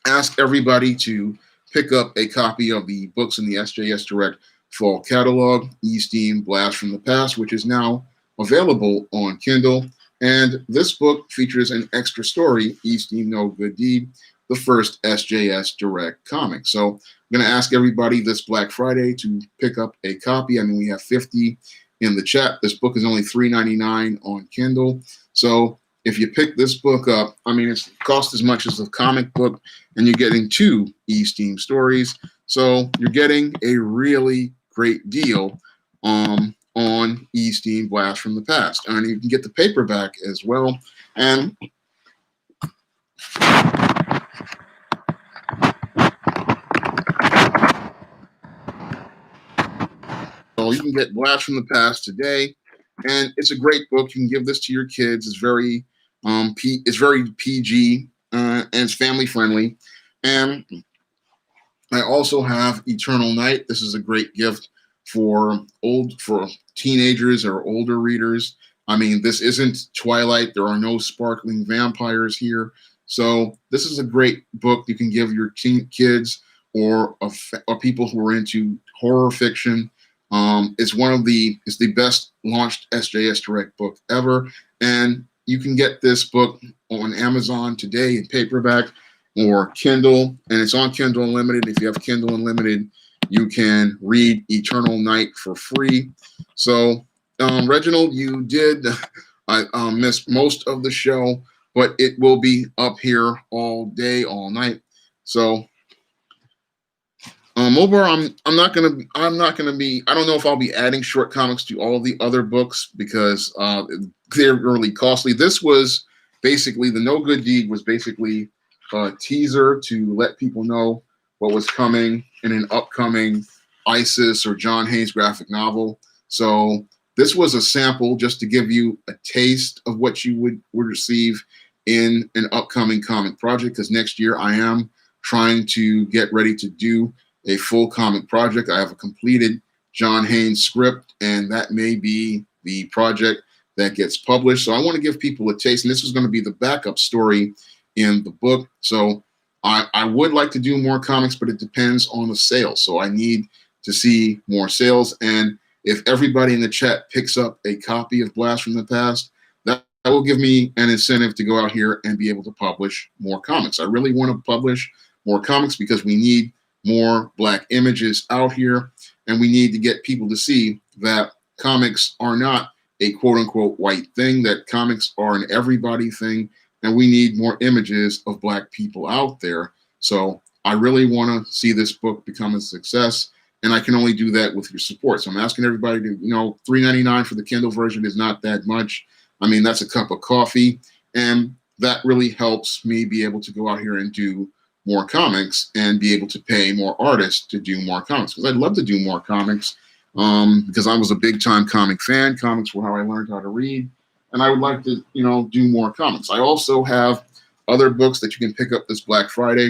ask everybody to pick up a copy of the books in the SJS Direct Fall Catalog, E-Steam Blast from the Past, which is now available on Kindle. And this book features an extra story, E-Steam No Good Deed, the first SJS Direct comic. So I'm going to ask everybody this Black Friday to pick up a copy. I mean, we have 50 in the chat. This book is only $3.99 on Kindle. So if you pick this book up, I mean, it's cost as much as a comic book, and you're getting 2 E-Steam stories. So you're getting a really great deal on E-Steam Blast from the Past. And you can get the paperback as well. And so you can get Blast from the Past today, and it's a great book. You can give this to your kids. It's very PG and it's family friendly. And I also have Eternal Night. This is a great gift for teenagers or older readers. I mean, this isn't Twilight. There are no sparkling vampires here. So this is a great book you can give your kids or people who are into horror fiction. It's the best launched SJS Direct book ever. And you can get this book on Amazon today in paperback or Kindle, and it's on Kindle Unlimited. If you have Kindle Unlimited, you can read Eternal Night for free. So, Reginald, you did miss most of the show, but it will be up here all day, all night. So, Mobar, I'm not gonna be. I don't know if I'll be adding short comics to all the other books because they're really costly. This was basically the No Good Deed was basically a teaser to let people know what was coming in an upcoming ISIS or John Haynes graphic novel. So this was a sample just to give you a taste of what you would receive in an upcoming comic project, because next year I am trying to get ready to do a full comic project. I have a completed John Haynes script, and that may be the project that gets published. So I want to give people a taste, and this is going to be the backup story in the book. So I would like to do more comics, but it depends on the sales. So I need to see more sales. And if everybody in the chat picks up a copy of Blast from the Past, that will give me an incentive to go out here and be able to publish more comics. I really want to publish more comics because we need more Black images out here, and we need to get people to see that comics are not a quote-unquote white thing, that comics are an everybody thing, and we need more images of Black people out there. So I really want to see this book become a success, and I can only do that with your support. So I'm asking everybody to, $3.99 for the Kindle version is not that much. I mean, that's a cup of coffee, and that really helps me be able to go out here and do more comics and be able to pay more artists to do more comics, because I'd love to do more comics because I was a big time comic fan. Comics were how I learned how to read, and I would like to, do more comics. I also have other books that you can pick up this Black Friday.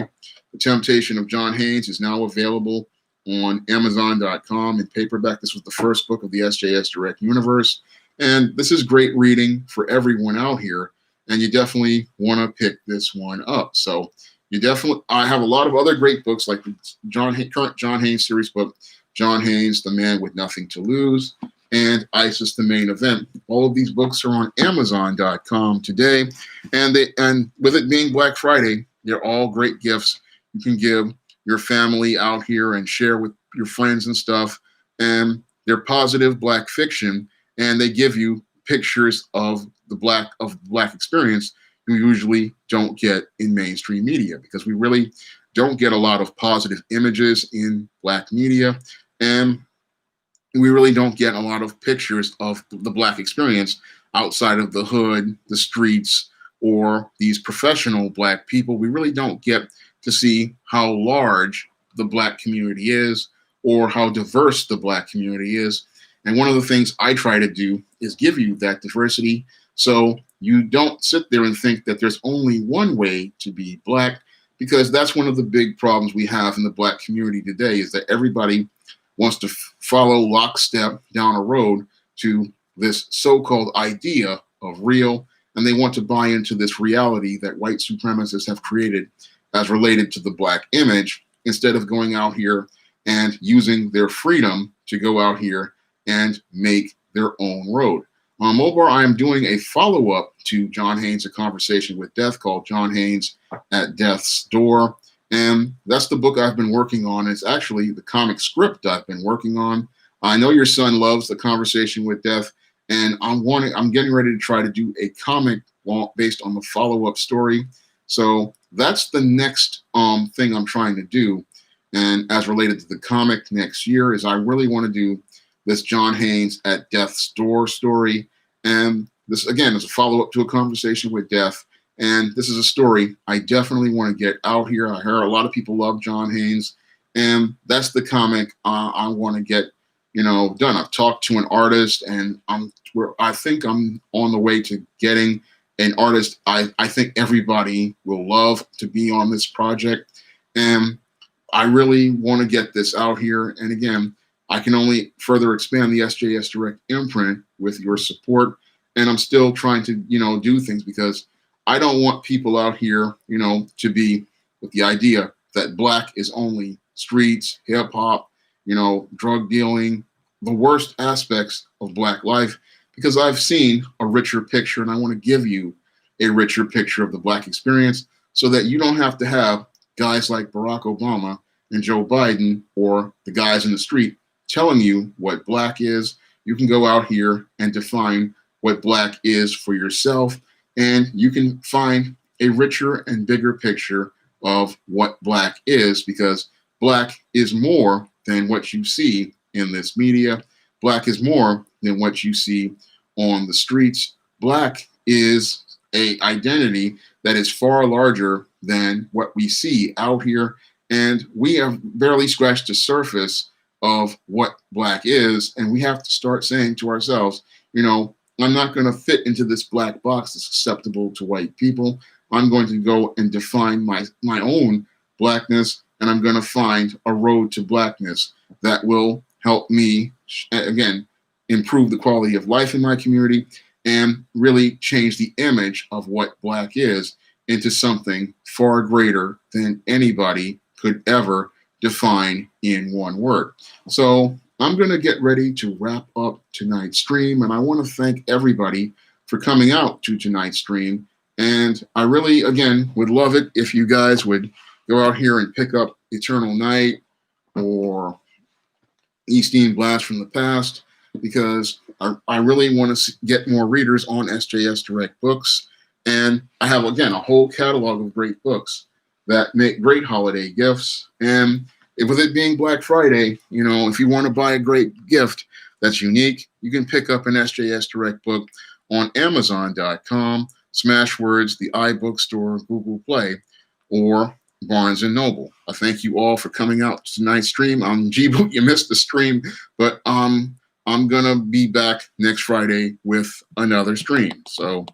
The Temptation of John Haynes is now available on Amazon.com in paperback. This was the first book of the SJS Direct universe, and this is great reading for everyone out here, and you definitely want to pick this one up. So I have a lot of other great books like the current John Haynes series book, John Haynes, The Man with Nothing to Lose. and ISIS: The Main Event. All of these books are on Amazon.com today, and with it being Black Friday, they're all great gifts you can give your family out here and share with your friends and stuff. And they're positive Black fiction, and they give you pictures of the Black experience you usually don't get in mainstream media, because we really don't get a lot of positive images in Black media, and we really don't get a lot of pictures of the Black experience outside of the hood, the streets, or these professional Black people. We really don't get to see how large the Black community is or how diverse the Black community is. And one of the things I try to do is give you that diversity, so you don't sit there and think that there's only one way to be Black, because that's one of the big problems we have in the Black community today, is that everybody wants to follow lockstep down a road to this so-called idea of real, and they want to buy into this reality that white supremacists have created as related to the Black image, instead of going out here and using their freedom to go out here and make their own road. Over, I am doing a follow-up to John Haynes' A Conversation with Death, called John Haynes at Death's Door. And that's the book I've been working on. It's actually the comic script I've been working on. I know your son loves The Conversation with Death, and I'm getting ready to try to do a comic based on the follow-up story. So that's the next thing I'm trying to do. And as related to the comic next year, is I really want to do this John Haynes at Death's Door story. And this, again, is a follow-up to A Conversation with Death. And this is a story I definitely want to get out here. I heard a lot of people love John Haynes, and that's the comic I want to get, done. I've talked to an artist, and I think I'm on the way to getting an artist I think everybody will love to be on this project. And I really want to get this out here. And again, I can only further expand the SJS Direct imprint with your support. And I'm still trying to, do things, because I don't want people out here, to be with the idea that Black is only streets, hip hop, drug dealing, the worst aspects of Black life, because I've seen a richer picture, and I want to give you a richer picture of the Black experience, so that you don't have to have guys like Barack Obama and Joe Biden, or the guys in the street, telling you what Black is. You can go out here and define what Black is for yourself, and you can find a richer and bigger picture of what Black is, because Black is more than what you see in this media. Black is more than what you see on the streets. Black is an identity that is far larger than what we see out here, and we have barely scratched the surface of what Black is. And we have to start saying to ourselves, I'm not going to fit into this black box that's acceptable to white people. I'm going to go and define my own Blackness, and I'm going to find a road to Blackness that will help me, again, improve the quality of life in my community, and really change the image of what Black is into something far greater than anybody could ever define in one word. So I'm going to get ready to wrap up tonight's stream, and I want to thank everybody for coming out to tonight's stream. And I really, again, would love it if you guys would go out here and pick up Eternal Night or Eastine Blast from the Past, because I really want to get more readers on SJS Direct Books. And I have, again, a whole catalog of great books that make great holiday gifts. And with it being Black Friday, if you want to buy a great gift that's unique, you can pick up an SJS Direct book on Amazon.com, Smashwords, the iBookstore, Google Play, or Barnes & Noble. I thank you all for coming out to tonight's stream. G-Boot, you missed the stream, but I'm going to be back next Friday with another stream. So